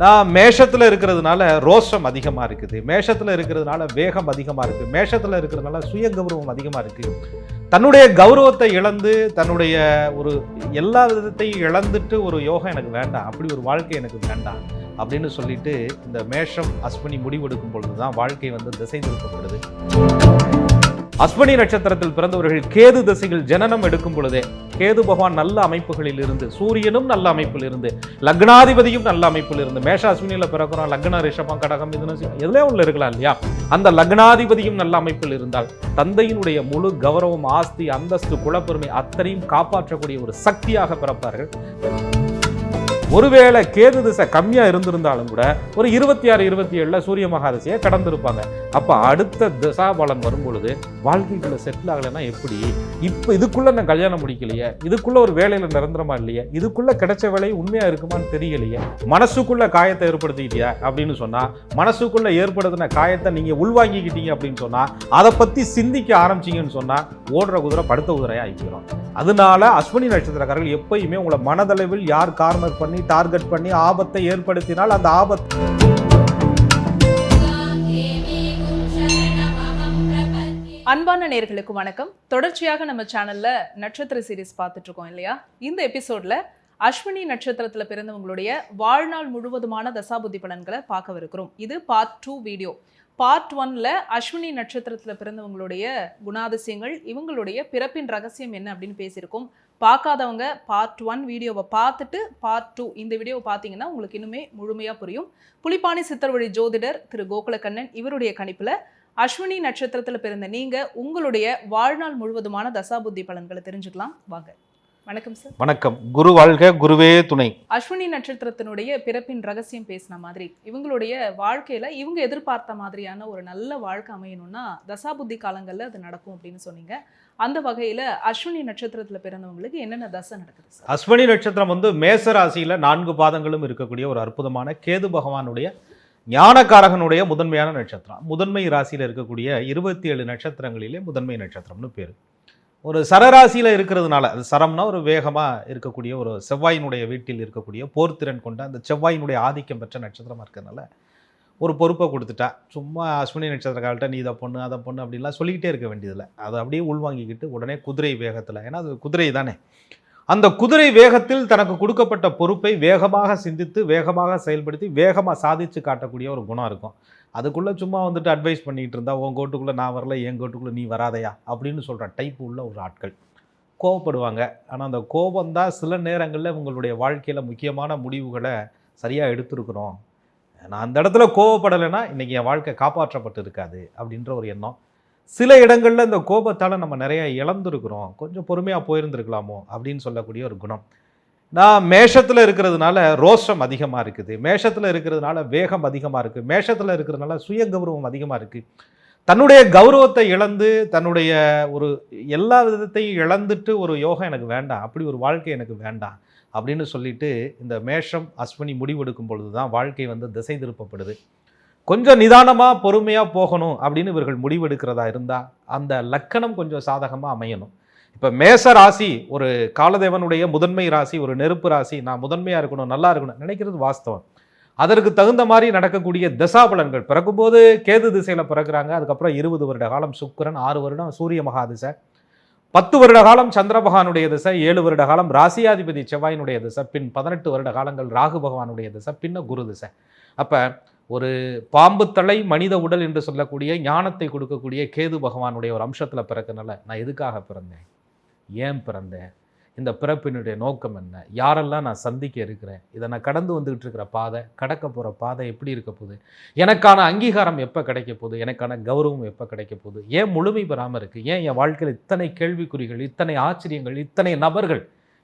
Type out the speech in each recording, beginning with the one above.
நான் மேஷத்தில் இருக்கிறதுனால ரோஷம் அதிகமாக இருக்குது, மேஷத்தில் இருக்கிறதுனால வேகம் அதிகமாக இருக்குது, மேஷத்தில் இருக்கிறதுனால சுய கௌரவம் அதிகமாக இருக்குது. தன்னுடைய கௌரவத்தை இழந்து தன்னுடைய ஒரு எல்லா விதத்தையும் இழந்துட்டு ஒரு யோகம் எனக்கு வேண்டாம், அப்படி ஒரு வாழ்க்கை எனக்கு வேண்டாம் அப்படின்னு சொல்லிட்டு இந்த மேஷம் அஸ்வினி முடிவெடுக்கும் பொழுது தான் வாழ்க்கை திசை திருப்பப்படுது. அஸ்வினி நட்சத்திரத்தில் பிறந்தவர்கள் கேது திசையில் ஜனனம் எடுக்கும் பொழுதே கேது பகவான் நல்ல அமைப்புகளில் இருந்து, சூரியனும் நல்ல அமைப்பில் இருந்து, லக்னாதிபதியும் நல்ல அமைப்பில் இருந்து, மேஷ அஸ்வினியில பிறக்கிறோம், லக்ன ரிஷபம் கடகம் எதுலேயே உள்ள இருக்கலாம் இல்லையா, அந்த லக்னாதிபதியும் நல்ல அமைப்பில் இருந்தால் தந்தையினுடைய முழு கௌரவம், ஆஸ்தி, அந்தஸ்து, குலப்பெருமை அத்தனையும் காப்பாற்றக்கூடிய ஒரு சக்தியாக பிறப்பார்கள். ஒருவேளை கேது திசை கம்மியா இருந்திருந்தாலும் கூட ஒரு 26, 27 சூரிய மகாதிசையை கடந்திருப்பாங்க. அப்ப அடுத்த திசாபலன் வரும்பொழுது வாழ்க்கைக்குள்ள செட்டில் ஆகலைன்னா எப்படி, இப்ப இதுக்குள்ள நான் கல்யாணம் முடிக்கலையே, இதுக்குள்ள ஒரு வேலையில நிரந்தரமா இல்லையே, இதுக்குள்ள கிடைச்ச வேலை உண்மையா இருக்குமான்னு தெரியலையே, மனசுக்குள்ள காயத்தை ஏற்படுத்திக்கிட்டியா அப்படின்னு சொன்னா, மனசுக்குள்ள ஏற்படுத்தின காயத்தை நீங்க உள்வாங்கிக்கிட்டீங்க அப்படின்னு சொன்னா, அதை பத்தி சிந்திக்க ஆரம்பிச்சீங்கன்னு சொன்னா ஓடுற குதிரை படுத்த குதிரையா ஆகிக்கிறோம். அதனால அஸ்வினி நட்சத்திரக்காரர்கள் எப்பயுமே உங்களை மனதளவில் யார் கார்னர் பண்ணி டார்கெட் பண்ணி ஆபத்தை ஏற்படுத்தினால் அந்த ஆபத்து. அன்பான நேயர்களுக்கு வணக்கம். தொடர்ச்சியாக நம்ம சேனல்ல நட்சத்திர சீரிஸ் பார்த்துட்டு இருக்கோம் இல்லையா. இந்த எபிசோட்ல அஸ்வினி நட்சத்திரத்துல பிறந்தவங்களுடைய வாழ்நாள் முழுவதுமான தசாபுத்தி பலன்களை பார்க்கவிருக்கிறோம். இது பார்ட் 2 வீடியோ. பார்ட் 1ல அஸ்வினி நட்சத்திரத்தில் பிறந்தவங்களுடைய குணாதிசயங்கள், இவங்களுடைய பிறப்பின் ரகசியம் என்ன அப்படின்னு பேசியிருக்கோம். பார்க்காதவங்க பார்ட் 1 வீடியோவை பார்த்துட்டு பார்ட் 2 இந்த வீடியோவை பார்த்தீங்கன்னா உங்களுக்கு இன்னுமே முழுமையாக புரியும். புலிப்பாணி சித்தர் வழி ஜோதிடர் திரு கோகுலக்கண்ணன் இவருடைய கணிப்பில் அஸ்வினி நட்சத்திரத்தில் பிறந்த நீங்கள் உங்களுடைய வாழ்நாள் முழுவதுமான தசாபுத்தி பலன்களை தெரிஞ்சுக்கலாம். வாங்க. வணக்கம் சார். வணக்கம். குரு வாழ்க, குருவே துணை. அஸ்வினி நட்சத்திரத்தினுடைய பிறப்பின் ரகசியம் பேசின மாதிரி இவங்களுடைய வாழ்க்கையில இவங்க எதிர்பார்த்த மாதிரியான ஒரு நல்ல வாழ்க்கை அமையணும்னா தசாபுத்தி காலங்கள்ல அது நடக்கும் அப்படின்னு சொன்னீங்க. அந்த வகையில அஸ்வினி நட்சத்திரத்துல பிறந்தவங்களுக்கு என்னென்ன தசை நடக்குது சார்? அஸ்வினி நட்சத்திரம் மேச ராசியில 4 பாதங்களும் இருக்கக்கூடிய ஒரு அற்புதமான கேது பகவானுடைய ஞானக்காரகனுடைய முதன்மையான நட்சத்திரம். முதன்மை ராசியில இருக்கக்கூடிய 27 நட்சத்திரங்களிலே முதன்மை நட்சத்திரம்னு பேரு. ஒரு சரராசியில் இருக்கிறதுனால, அது சரம்னா ஒரு வேகமாக இருக்கக்கூடிய ஒரு செவ்வாயினுடைய வீட்டில் இருக்கக்கூடிய போர்த்திறன் கொண்ட அந்த செவ்வாயினுடைய ஆதிக்கம் பெற்ற நட்சத்திரமாக இருக்கிறதுனால ஒரு பொறுப்பை கொடுத்துட்டா, சும்மா அஸ்வினி நட்சத்திரக்கால்கிட்ட நீ இதை பொண்ணு அதை பொண்ணு அப்படின்லாம் சொல்லிக்கிட்டே இருக்க வேண்டியதில்லை. அதை அப்படியே உள்வாங்கிக்கிட்டு உடனே குதிரை வேகத்தில், ஏன்னா அது குதிரை தானே, அந்த குதிரை வேகத்தில் தனக்கு கொடுக்கப்பட்ட பொறுப்பை வேகமாக சிந்தித்து வேகமாக செயல்படுத்தி வேகமாக சாதித்து காட்டக்கூடிய ஒரு குணம் இருக்கும். அதுக்குள்ளே சும்மா அட்வைஸ் பண்ணிகிட்டு இருந்தால் உன் கோட்டுக்குள்ளே நான் வரல, என் கோட்டுக்குள்ளே நீ வராதையா அப்படின்னு சொல்கிற டைப் உள்ள ஒரு ஆட்கள் கோவப்படுவாங்க. ஆனால் அந்த கோபந்தான் சில நேரங்களில் உங்களுடைய வாழ்க்கையில் முக்கியமான முடிவுகளை சரியாக எடுத்துருக்குறோம். நான் அந்த இடத்துல கோவப்படலைன்னா இன்றைக்கி என் வாழ்க்கை காப்பாற்றப்பட்டு இருக்காது அப்படின்ற ஒரு எண்ணம். சில இடங்களில் இந்த கோபத்தால் நம்ம நிறைய இழந்துருக்குறோம், கொஞ்சம் பொறுமையாக போயிருந்துருக்கலாமோ அப்படின்னு சொல்லக்கூடிய ஒரு குணம். நான் மேஷத்தில் இருக்கிறதுனால ரோஷம் அதிகமாக இருக்குது, மேஷத்தில் இருக்கிறதுனால வேகம் அதிகமாக இருக்குது, மேஷத்தில் இருக்கிறதுனால சுய கௌரவம் அதிகமாக இருக்குது. தன்னுடைய கௌரவத்தை இழந்து தன்னுடைய ஒரு எல்லா விதத்தையும் இழந்துட்டு ஒரு யோகம் எனக்கு வேண்டாம், அப்படி ஒரு வாழ்க்கை எனக்கு வேண்டாம் அப்படின்னு சொல்லிட்டு இந்த மேஷம் அஸ்வினி முடிவெடுக்கும் பொழுது தான் வாழ்க்கை திசை திருப்பப்படுது. கொஞ்சம் நிதானமாக பொறுமையாக போகணும் அப்படின்னு இவர்கள் முடிவெடுக்கிறதா இருந்தால் அந்த லக்கணம் கொஞ்சம் சாதகமாக அமையணும். இப்போ மேச ராசி ஒரு காலதேவனுடைய முதன்மை ராசி, ஒரு நெருப்பு ராசி, நான் முதன்மையாக இருக்கணும், நல்லா இருக்கணும் நினைக்கிறது வாஸ்தவம். அதற்கு தகுந்த மாதிரி நடக்கக்கூடிய தசாபலன்கள், பிறக்கும்போது கேது திசையில் பிறக்கிறாங்க, அதுக்கப்புறம் 20 வருட காலம் சுக்கிரன், 6 வருடம் சூரிய மகாதிசை, 10 வருட காலம் சந்திர பகவானுடைய திசை, 7 வருட காலம் ராசியாதிபதி செவ்வாயினுடைய திசை, பின் 18 வருட காலங்கள் ராகு பகவானுடைய திசை, பின்ன குரு திசை. அப்போ ஒரு பாம்பு தலை மனித உடல் என்று சொல்லக்கூடிய ஞானத்தை கொடுக்கக்கூடிய கேது பகவானுடைய ஒரு அம்சத்தில் பிறக்கனால நான் எதுக்காக பிறந்தேன், ஏன் பிறந்தேன், இந்த பிறப்பினுடைய நோக்கம் என்ன, யாரெல்லாம் நான் சந்திக்க இருக்கிறேன், இதை நான் கடந்து வந்துக்கிட்டு இருக்கிற பாதை, கடக்க போகிற பாதை எப்படி இருக்க போகுது, எனக்கான அங்கீகாரம் எப்போ கிடைக்க போகுது, எனக்கான கௌரவம் எப்போ கிடைக்க போகுது, ஏன் முழுமை பெறாமல் இருக்குது, ஏன் என் வாழ்க்கையில் இத்தனை கேள்விக்குறிகள், இத்தனை ஆச்சரியங்கள், இத்தனை நபர்கள்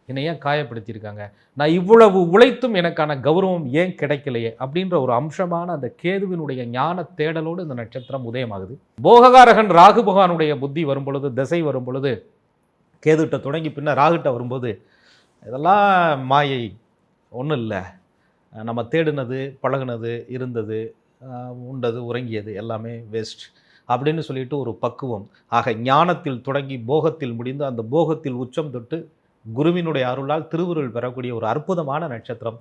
என்னை ஏன் காயப்படுத்தியிருக்காங்க, நான் இவ்வளவு உழைத்தும் எனக்கான கௌரவம் ஏன் கிடைக்கலையே அப்படின்ற ஒரு அம்சமான அந்த கேதுவினுடைய ஞான தேடலோடு இந்த நட்சத்திரம் உதயமாகுது. போககாரகன் ராகு பகவானுடைய புத்தி வரும் பொழுது, திசை வரும் பொழுது, கேதுகிட்ட தொடங்கி பின்ன ராகுகிட்ட வரும்போது இதெல்லாம் மாயை, ஒன்றும் இல்லை, நம்ம தேடினது பழகுனது இருந்தது உண்டது உறங்கியது எல்லாமே வேஸ்ட் அப்படின்னு சொல்லிட்டு ஒரு பக்குவம். ஆக ஞானத்தில் தொடங்கி போகத்தில் முடிந்து அந்த போகத்தில் உச்சம் தொட்டு குருவினுடைய அருளால் திருவுருள் பெறக்கூடிய ஒரு அற்புதமான நட்சத்திரம்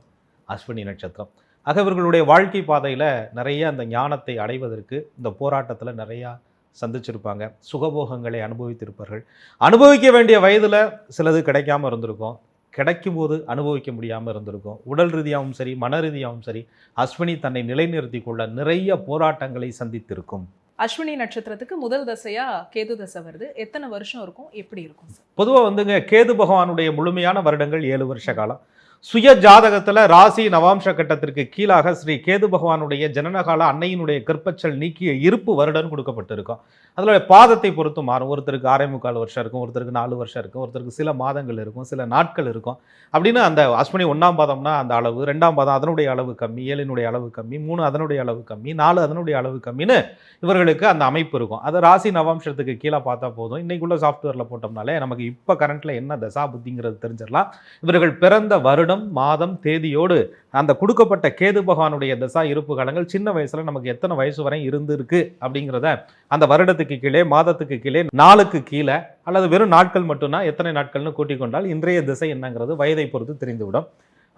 அஸ்வினி நட்சத்திரம். ஆக இவர்களுடைய வாழ்க்கை பாதையில் நிறைய அந்த ஞானத்தை அடைவதற்கு இந்த போராட்டத்தில் நிறையா சந்திச்சிருப்பாங்க. சுகபோகங்களை அனுபவித்திருப்பார்கள். அனுபவிக்க வேண்டிய வயதில் சிலது கிடைக்காம இருந்திருக்கும். கிடைக்கும்போது அனுபவிக்க முடியாமல் இருந்திருக்கும். உடல் ரீதியாகவும் சரி, மன ரீதியாகவும் சரி, அஸ்வினி தன்னை நிலைநிறுத்தி கொள்ள நிறைய போராட்டங்களை சந்தித்திருக்கும். அஸ்வினி நட்சத்திரத்துக்கு முதல் தசையா கேது தசை வருது. எத்தனை வருஷம் இருக்கும், எப்படி இருக்கும் சார்? பொதுவாக வந்துங்க கேது பகவானுடைய முழுமையான வருடங்கள் 7 வருஷ காலம். சுய ஜாதகத்தில் ராசி நவாம்ச கட்டத்திற்கு கீழாக ஸ்ரீ கேது பகவானுடைய ஜனனகால அன்னையினுடைய கற்பச்சல் நீக்கிய இருப்பு வருடம் கொடுக்கப்பட்டிருக்கும். அதில் பாதத்தை பொறுத்து மாறும். ஒருத்தருக்கு 6.25 வருஷம் இருக்கும், ஒருத்தருக்கு 4 வருஷம் இருக்கும், ஒருத்தருக்கு சில மாதங்கள் இருக்கும், சில நாட்கள் இருக்கும். அப்படின்னு அந்த அஸ்வினி 1ஆம் பாதம்னா அந்த அளவு, 2ஆம் பாதம் அதனுடைய அளவு கம்மி, 7னுடைய அளவு கம்மி, 3 அதனுடைய அளவு கம்மி, 4 அதனுடைய அளவு கம்மின்னு இவர்களுக்கு அந்த அமைப்பு இருக்கும். அதை ராசி நவாம்சத்துக்கு கீழே பார்த்தா போதும். இன்னைக்குள்ள சாஃப்ட்வேரில் போட்டோம்னாலே நமக்கு இப்போ கரண்ட்டில் என்ன தசா புத்திங்கிறது தெரிஞ்சிடலாம். இவர்கள் பிறந்த வருடம், மாதம், தேதியோடு அந்த கொடுக்கப்பட்ட கேது பகவானுடைய தசா இருப்பு காலங்கள் சின்ன வயசுல நமக்கு எத்தனை வயசு வரை இருந்திருக்கு அப்படிங்கிறத அந்த வருடத்துக்கு கீழே, மாதத்துக்கு கீழே, நாளுக்கு கீழே அல்லது வெறும் நாட்கள் மட்டும்னா எத்தனை நாட்கள்னு கூட்டிக் கொண்டால் இன்றைய திசை என்னங்கிறது வயதை பொறுத்து தெரிந்துவிடும்.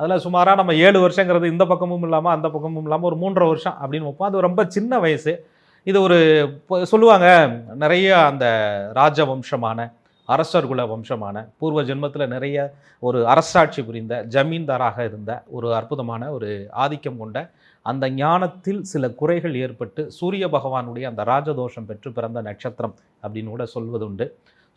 அதில் சுமாராக நம்ம 7 வருஷங்கிறது இந்த பக்கமும் இல்லாமல் அந்த பக்கமும் இல்லாமல் ஒரு 3.5 வருஷம் அப்படின்னு வைப்போம். அது ரொம்ப சின்ன வயசு. இது ஒரு சொல்லுவாங்க, நிறைய அந்த ராஜவம்சமான அரசர்குல வம்சமான பூர்வ ஜென்மத்தில் நிறைய ஒரு அரசாட்சி புரிந்த ஜமீன்தாராக இருந்த ஒரு அற்புதமான ஒரு ஆதிக்கம் கொண்ட அந்த ஞானத்தில் சில குறைகள் ஏற்பட்டு சூரிய பகவானுடைய அந்த ராஜதோஷம் பெற்று பிறந்த நட்சத்திரம் அப்படின்னு கூட சொல்வதுண்டு.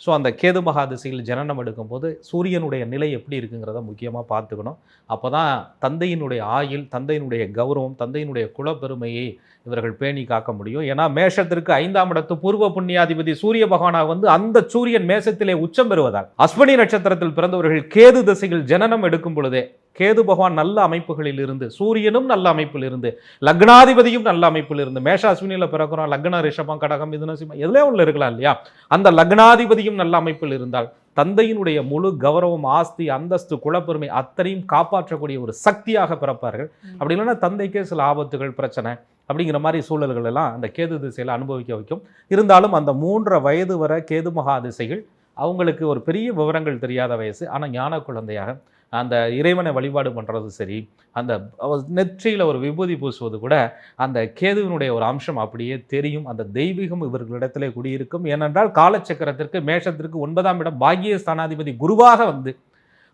ஸோ அந்த கேது மகாதிசையில் ஜனனம் எடுக்கும்போது சூரியனுடைய நிலை எப்படி இருக்குங்கிறத முக்கியமாக பார்த்துக்கணும். அப்போ தான் தந்தையினுடைய ஆயுள், தந்தையினுடைய கௌரவம், தந்தையினுடைய குலப்பெருமையை இவர்கள் பேணி காக்க முடியும். ஏன்னா மேஷத்திற்கு 5ஆம் இடத்து பூர்வ புண்ணியாதிபதி சூரிய பகவானாக வந்து அந்த சூரியன் மேஷத்திலே உச்சம் பெறுவதால் அஸ்வினி நட்சத்திரத்தில் பிறந்தவர்கள் கேது திசையில் ஜனனம் எடுக்கும் பொழுதே கேது பகவான் நல்ல அமைப்புகளில் இருந்து, சூரியனும் நல்ல அமைப்பில் இருந்து, லக்னாதிபதியும் நல்ல அமைப்பில் இருந்து, மேஷ அஸ்வினியில் பிறக்கிறோம், லக்ன ரிஷபம் கடகம் மிதுனம் சிம்மம் எதுலேயே உள்ள இருக்கலாம் இல்லையா, அந்த லக்னாதிபதியும் நல்ல அமைப்பில் இருந்தால் தந்தையினுடைய முழு கௌரவம், ஆஸ்தி, அந்தஸ்து, குலப்பெருமை அத்தனையும் காப்பாற்றக்கூடிய ஒரு சக்தியாக பிறப்பார்கள். அப்படி இல்லைன்னா தந்தைக்கே சில ஆபத்துகள், பிரச்சனை அப்படிங்கிற மாதிரி சூழல்கள் எல்லாம் அந்த கேது திசையில் அனுபவிக்க வைக்கும். இருந்தாலும் அந்த 3.5 வயது வரை கேது மகா திசைகள் அவங்களுக்கு ஒரு பெரிய விவரங்கள் தெரியாத வயசு. ஆனால் ஞான குழந்தையாக அந்த இறைவனை வழிபாடு பண்ணுறது சரி, அந்த நெற்றியில் ஒரு விபூதி பூசுவது கூட அந்த கேதுவினுடைய ஒரு அம்சம் அப்படியே தெரியும். அந்த தெய்வீகம் இவர்களிடத்திலே குடியிருக்கும். ஏனென்றால் காலச்சக்கரத்திற்கு மேஷத்திற்கு 9ஆம் இடம் பாக்கிய ஸ்தானாதிபதி குருவாக வந்து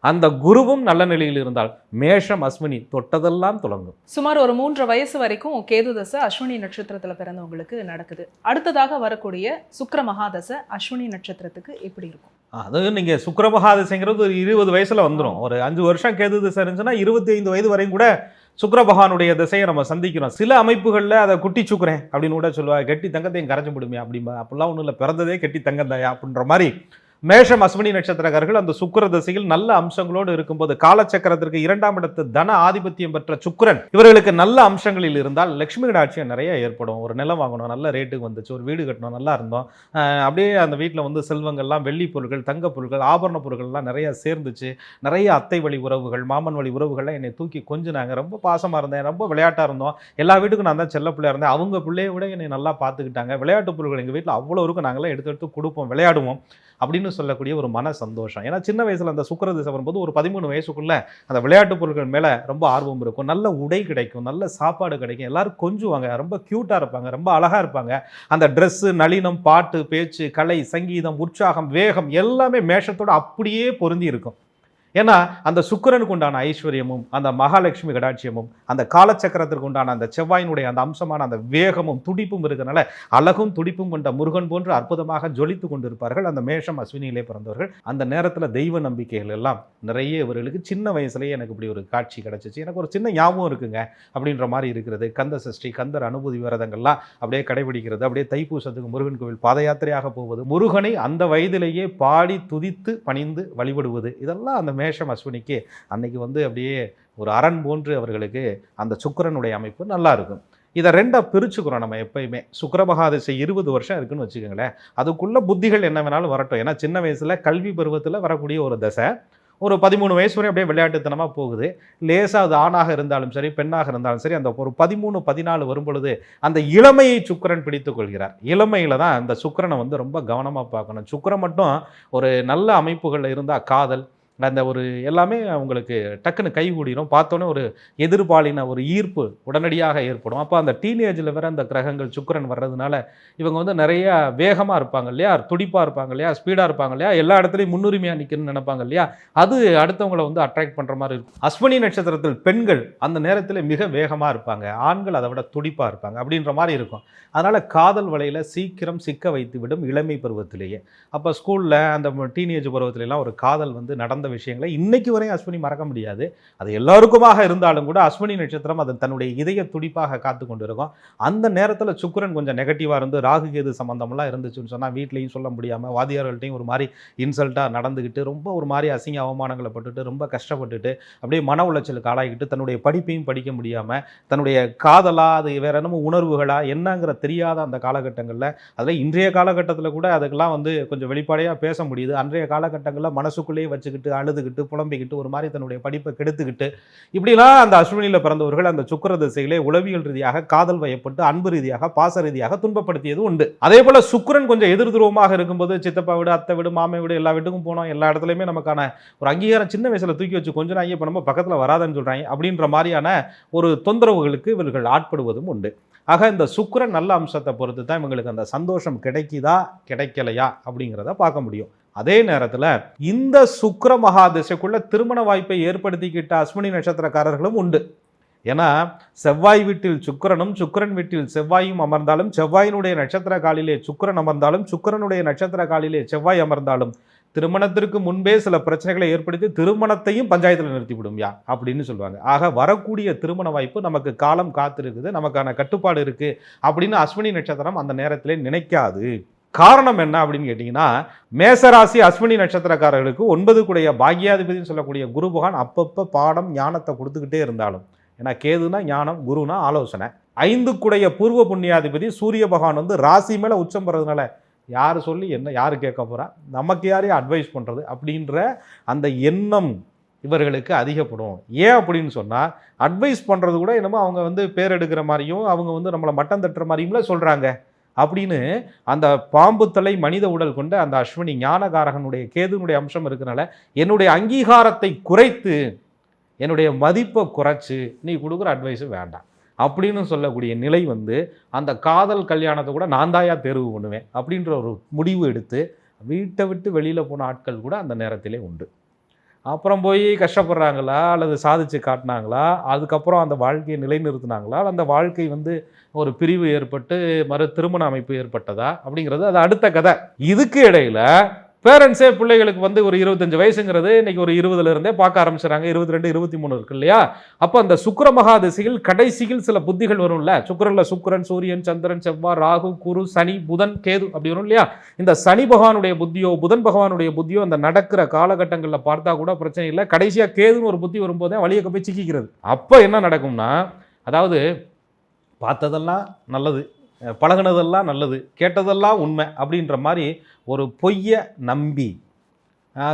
அந்த குருவும் நல்ல நிலையில் இருந்தால் மேஷம் அஸ்வினி தொட்டதெல்லாம் தொடங்கும். சுமார் ஒரு 3.5 வயசு வரைக்கும் கேது தசை அஸ்வினி நட்சத்திரத்துல பிறந்தவங்களுக்கு நடக்குது. அடுத்ததாக வரக்கூடிய சுக்கிர மகாதசை அஸ்வினி நட்சத்திரத்துக்கு எப்படி இருக்கும்? அது நீங்கள் சுக்கிர மகாதசைங்கிறது ஒரு 20 வயசுல வந்துடும். ஒரு 5 வருஷம் கேது திசை இருந்துச்சுன்னா 25 வயது வரையும் கூட சுக்கிர பகவானுடைய திசையை நம்ம சந்திக்கிறோம். சில அமைப்புகளில் அதை குட்டி சுக்குறேன் அப்படின்னு கூட சொல்லுவாங்க. கெட்டி தங்கத்தையும் கரைச்சி விடுமே அப்படிம்பா. அப்படிலாம் ஒன்றும் இல்லை, பிறந்ததே கெட்டி தங்கந்தாயா அப்படின்ற மாதிரி மேஷம் அஸ்வினி நட்சத்திரக்காரர்கள் அந்த சுக்கிர திசையில் நல்ல அம்சங்களோடு இருக்கும்போது காலச்சக்கரத்திற்கு 2ஆம் இடத்து தன ஆதிபத்தியம் பெற்ற சுக்கிரன் இவர்களுக்கு நல்ல அம்சங்களில் இருந்தால் லட்சுமி கடாட்சியம் நிறைய ஏற்படும். ஒரு நிலம் வாங்கணும், நல்ல ரேட்டுக்கு வந்துச்சு, ஒரு வீடு கட்டணும், நல்லா இருந்தோம், அப்படியே அந்த வீட்டில் வந்து செல்வங்கள்லாம், வெள்ளி பொருட்கள், தங்க பொருட்கள், ஆபரண பொருட்கள்லாம் நிறைய சேர்ந்துச்சு. நிறைய அத்தை வழி உறவுகள், மாமன் வழி உறவுகள்லாம் என்னை தூக்கி கொஞ்சினாங்க. ரொம்ப பாசமாக இருந்தேன், ரொம்ப விளையாட்டாக இருந்தோம், எல்லா வீட்டுக்கும் நான் தான் செல்ல பிள்ளையா இருந்தேன். அவங்க பிள்ளைய விட என்னை நல்லா பார்த்துக்கிட்டாங்க. விளையாட்டு பொருட்கள் எங்கள் வீட்டில் அவ்வளோ இருக்கும், நாங்களாம் எடுத்து கொடுப்போம், விளையாடுவோம் அப்படின்னு சொல்லக்கூடிய ஒரு மன சந்தோஷம். ஏன்னா சின்ன வயசுல அந்த சுக்கிர திசை வரும்போது ஒரு 13 வயசுக்குள்ள அந்த விளையாட்டு பொருட்கள் மேல ரொம்ப ஆர்வம் இருக்கும். நல்ல உடை கிடைக்கும், நல்ல சாப்பாடு கிடைக்கும், எல்லாரும் கொஞ்சுவாங்க, ரொம்ப கியூட்டா இருப்பாங்க, ரொம்ப அழகா இருப்பாங்க. அந்த ட்ரெஸ், நளினம், பாட்டு, பேச்சு, கலை, சங்கீதம், உற்சாகம், வேகம் எல்லாமே மேஷத்தோட அப்படியே பொருந்தி இருக்கும். ஏன்னா அந்த சுக்கிரனுக்கு உண்டான ஐஸ்வர்யமும் அந்த மகாலட்சுமி கடாட்சியமும் அந்த காலச்சக்கரத்திற்கு உண்டான அந்த செவ்வாயினுடைய அந்த அம்சமான அந்த வேகமும் துடிப்பும் இருக்கிறனால அழகும் துடிப்பும் கொண்ட முருகன் போன்று அற்புதமாக ஜொலித்து கொண்டிருப்பார்கள் அந்த மேஷம் அஸ்வினியிலே பிறந்தவர்கள். அந்த நேரத்தில் தெய்வ நம்பிக்கைகள் எல்லாம் நிறைய இவர்களுக்கு சின்ன வயசுலேயே எனக்கு இப்படி ஒரு காட்சி கிடைச்சிச்சு. எனக்கு ஒரு சின்ன ஞாபகம் இருக்குங்க அப்படின்ற மாதிரி இருக்கிறது. கந்த சஷ்டி, கந்தர் அனுபூதி விரதங்கள்லாம் அப்படியே கடைபிடிக்கிறது, அப்படியே தைப்பூசத்துக்கு முருகன் கோவில் பாத யாத்திரையாக போவது, முருகனை அந்த வயதிலேயே பாடி துதித்து பணிந்து வழிபடுவது, இதெல்லாம் அந்த மேஷம் அஸ்வினிக்கு அன்னைக்கு வந்து அப்படியே ஒரு அரண் போன்று அவர்களுக்கு அந்த சுக்கிரனுடைய அமைப்பு நல்லா இருக்கும். இதை ரெண்டா பிரிச்சுக்கிறோம் நம்ம எப்பயுமே. சுக்கிர மகாதிசை 20 வருஷம் இருக்குன்னு வச்சுக்கோங்களேன். அதுக்குள்ள புத்திகள் என்ன வேணாலும் வரட்டும். ஏன்னா சின்ன வயசுல கல்வி பருவத்தில் வரக்கூடிய ஒரு தசை ஒரு 13 வயசு வரை அப்படியே விளையாட்டுத்தனமாக போகுது. லேசாக அது ஆணாக இருந்தாலும் சரி, பெண்ணாக இருந்தாலும் சரி, அந்த ஒரு 13, 14 வரும் பொழுது அந்த இளமையை சுக்கிரன் பிடித்துக் கொள்கிறார். இளமையில தான் அந்த சுக்கிரனை வந்து ரொம்ப கவனமாக பார்க்கணும். சுக்கிரன் மட்டும் ஒரு நல்ல அமைப்புகளில் இருந்தால் காதல், அந்த ஒரு எல்லாமே அவங்களுக்கு டக்குன்னு கைகூடிரும். பார்த்தோன்னே ஒரு எதிர்பாலின ஒரு ஈர்ப்பு உடனடியாக ஏற்படும். அப்போ அந்த டீனேஜில் வேற அந்த கிரகங்கள் சுக்கிரன் வர்றதுனால இவங்க வந்து நிறைய வேகமாக இருப்பாங்க இல்லையா, துடிப்பாக இருப்பாங்க இல்லையா, ஸ்பீடாக இருப்பாங்க இல்லையா, எல்லா இடத்துலையும் முன்னுரிமையாக நிற்கணும்னு நினைப்பாங்க இல்லையா, அது அடுத்தவங்களை வந்து அட்ராக்ட் பண்ணுற மாதிரி இருக்கும். அஸ்வினி நட்சத்திரத்தில் பெண்கள் அந்த நேரத்தில் மிக வேகமாக இருப்பாங்க, ஆண்கள் அதை விட துடிப்பாக இருப்பாங்க அப்படின்ற மாதிரி இருக்கும். அதனால் காதல் வலையில் சீக்கிரம் சிக்க வைத்து விடும் இளமை பருவத்திலேயே. அப்போ ஸ்கூலில் அந்த டீனேஜ் பருவத்திலலாம் ஒரு காதல் வந்து நடந்த விஷயங்களை இன்னைக்கு வரையும் அஸ்வினி மறக்க முடியாது. அது எல்லாருக்குமாக இருந்தாலும் கூட அஸ்வினி நட்சத்திரம் அது தன்னுடைய இதய துடிப்பாக காத்து கொண்டு இருக்கும். அந்த நேரத்தில் சுக்கிரன் கொஞ்சம் நெகட்டிவாக இருந்து ராகு கேது சம்பந்தமெல்லாம் இருந்துச்சுன்னு சொன்னால் வீட்லையும் சொல்ல முடியாமல் வாதியார்கள்ட்டையும் ஒரு மாதிரி இன்சல்ட்டாக நடந்துக்கிட்டு ரொம்ப ஒரு மாதிரி அசிங்க அவமானங்களை பட்டுட்டு ரொம்ப கஷ்டப்பட்டுட்டு அப்படியே மன உளைச்சலுக்கு ஆளாகிட்டு தன்னுடைய படிப்பையும் படிக்க முடியாமல் தன்னுடைய காதலா அது வேற என்னமோ உணர்வுகளா என்னங்கிற தெரியாத அந்த காலகட்டங்களில், அதில் இன்றைய காலகட்டத்தில் கூட அதுக்கெல்லாம் வந்து கொஞ்சம் வெளிப்படையாக பேச முடியுது. அன்றைய காலகட்டங்களில் மனசுக்குள்ளேயே வச்சுக்கிட்டு அழுதுகிட்டு புலம்பிக்கிட்டு ஒரு மாதிரி தன்னுடைய படிப்பை கெடுத்துக்கிட்டு இப்படிலாம் அந்த அஸ்வினியில் பிறந்தவர்கள் அந்த சுக்கிர திசையிலே உளவியல் ரீதியாக காதல் வயப்பட்டு அன்பு ரீதியாக பாச ரீதியாக துன்பப்படுத்தியது உண்டு. அதே போல சுக்கிரன் கொஞ்சம் எதிர் துருவமாக இருக்கும்போது சித்தப்பா வீடு அத்தை வீடு மாமை வீடு எல்லா வீட்டுக்கும் போனோம், எல்லா இடத்துலையுமே நமக்கான ஒரு அங்கீகாரம் சின்ன வயசுல தூக்கி வச்சு கொஞ்சம் நாங்கள் இப்போ நம்ம பக்கத்தில் வராதுன்னு சொல்கிறாங்க அப்படின்ற மாதிரியான ஒரு தொந்தரவுகளுக்கு இவர்கள் ஆட்படுவதும் உண்டு. ஆக இந்த சுக்கிரன் நல்ல அம்சத்தை பொறுத்து தான் இவங்களுக்கு அந்த சந்தோஷம் கிடைக்குதா கிடைக்கலையா அப்படிங்கிறத பார்க்க முடியும். அதே நேரத்தில் இந்த சுக்கிர மகாதிசைக்குள்ள திருமண வாய்ப்பை ஏற்படுத்திக்கிட்ட அஸ்வினி நட்சத்திரக்காரர்களும் உண்டு. ஏன்னா செவ்வாய் வீட்டில் சுக்கிரனும் சுக்கிரன் வீட்டில் செவ்வாயும் அமர்ந்தாலும் செவ்வாயினுடைய நட்சத்திர காலிலே சுக்கிரன் அமர்ந்தாலும் சுக்கிரனுடைய நட்சத்திர காலிலே செவ்வாய் அமர்ந்தாலும் திருமணத்திற்கு முன்பே சில பிரச்சனைகளை ஏற்படுத்தி திருமணத்தையும் பஞ்சாயத்தில் நிறுத்திவிடும் யா அப்படின்னு சொல்லுவாங்க. ஆக வரக்கூடிய திருமண வாய்ப்பு நமக்கு காலம் காத்திருக்குது, நமக்கான கட்டுப்பாடு இருக்கு அப்படின்னு அஸ்வினி நட்சத்திரம் அந்த நேரத்திலே நினைக்காது. காரணம் என்ன அப்படின்னு கேட்டிங்கன்னா, மேசராசி அஸ்வினி நட்சத்திரக்காரர்களுக்கு 9 கூடைய பாக்யாதிபதினு சொல்லக்கூடிய குரு பகவான் அப்பப்போ பாடம் ஞானத்தை கொடுத்துக்கிட்டே இருந்தாலும், ஏன்னா கேதுனா ஞானம், குருனா ஆலோசனை, 5 கூடைய பூர்வ புண்ணியாதிபதி சூரிய பகவான் வந்து ராசி மேலே உச்சம் பெறதுனால யார் சொல்லி என்ன யார் கேட்க போகிறா, நமக்கு யாரையும் அட்வைஸ் பண்ணுறது அப்படின்ற அந்த எண்ணம் இவர்களுக்கு அதிகப்படும். ஏன் அப்படின்னு சொன்னால் அட்வைஸ் பண்ணுறது கூட என்னமோ அவங்க வந்து பேர் எடுக்கிற மாதிரியும் அவங்க வந்து நம்மளை மட்டம் தட்டுற மாதிரியும்லாம் சொல்கிறாங்க அப்படின்னு அந்த பாம்பு தலை மனித உடல் கொண்ட அந்த அஸ்வினி ஞானகாரகனுடைய கேதுனுடைய அம்சம் இருக்கிறனால என்னுடைய அங்கீகாரத்தை குறைத்து என்னுடைய மதிப்பை குறைச்சி நீ கொடுக்குற அட்வைஸு வேண்டாம் அப்படின்னு சொல்லக்கூடிய நிலை வந்து அந்த காதல் கல்யாணத்தை கூட நான் தாயா தேர்வு பண்ணுவேன் அப்படின்ற ஒரு முடிவு எடுத்து வீட்டை விட்டு வெளியில் போன ஆட்கள் கூட அந்த நேரத்திலே உண்டு. அப்புறம் போய் கஷ்டப்படுறாங்களா அல்லது சாதிச்சு காட்டினாங்களா, அதுக்கப்புறம் அந்த வாழ்க்கையை நிலைநிறுத்தினாங்களா, அந்த வாழ்க்கை வந்து ஒரு பிரிவு ஏற்பட்டு மறு திருமண அமைப்பு ஏற்பட்டதா அப்படிங்கிறது அது அடுத்த கதை. இதுக்கு இடையில பேரண்ட்ஸே பிள்ளைகளுக்கு வந்து ஒரு 25 வயசுங்கிறது இன்னைக்கு ஒரு 20ல இருந்தே பார்க்க ஆரம்பிச்சுறாங்க, 22 23 இருக்கு இல்லையா. அப்போ அந்த சுக்கிர மகாதிசையில் கடைசியில் சில புத்திகள் வரும்ல, சுக்கிரன்ல சுக்கிரன் சூரியன் சந்திரன் செவ்வாய் ராகு குரு சனி புதன் கேது அப்படி வரும் இல்லையா. இந்த சனி பகவானுடைய புத்தியோ புதன் பகவானுடைய புத்தியோ அந்த நடக்கிற காலகட்டங்களில் பார்த்தா கூட பிரச்சனை இல்லை, கடைசியாக கேதுன்னு ஒரு புத்தி வரும்போதே வழியை போய் சிக்கிக்கிறது. அப்போ என்ன நடக்கும்னா, அதாவது பார்த்ததெல்லாம் நல்லது, பழகினதெல்லாம் நல்லது, கேட்டதெல்லாம் உண்மை அப்படின்ற மாதிரி ஒரு பொய்யை நம்பி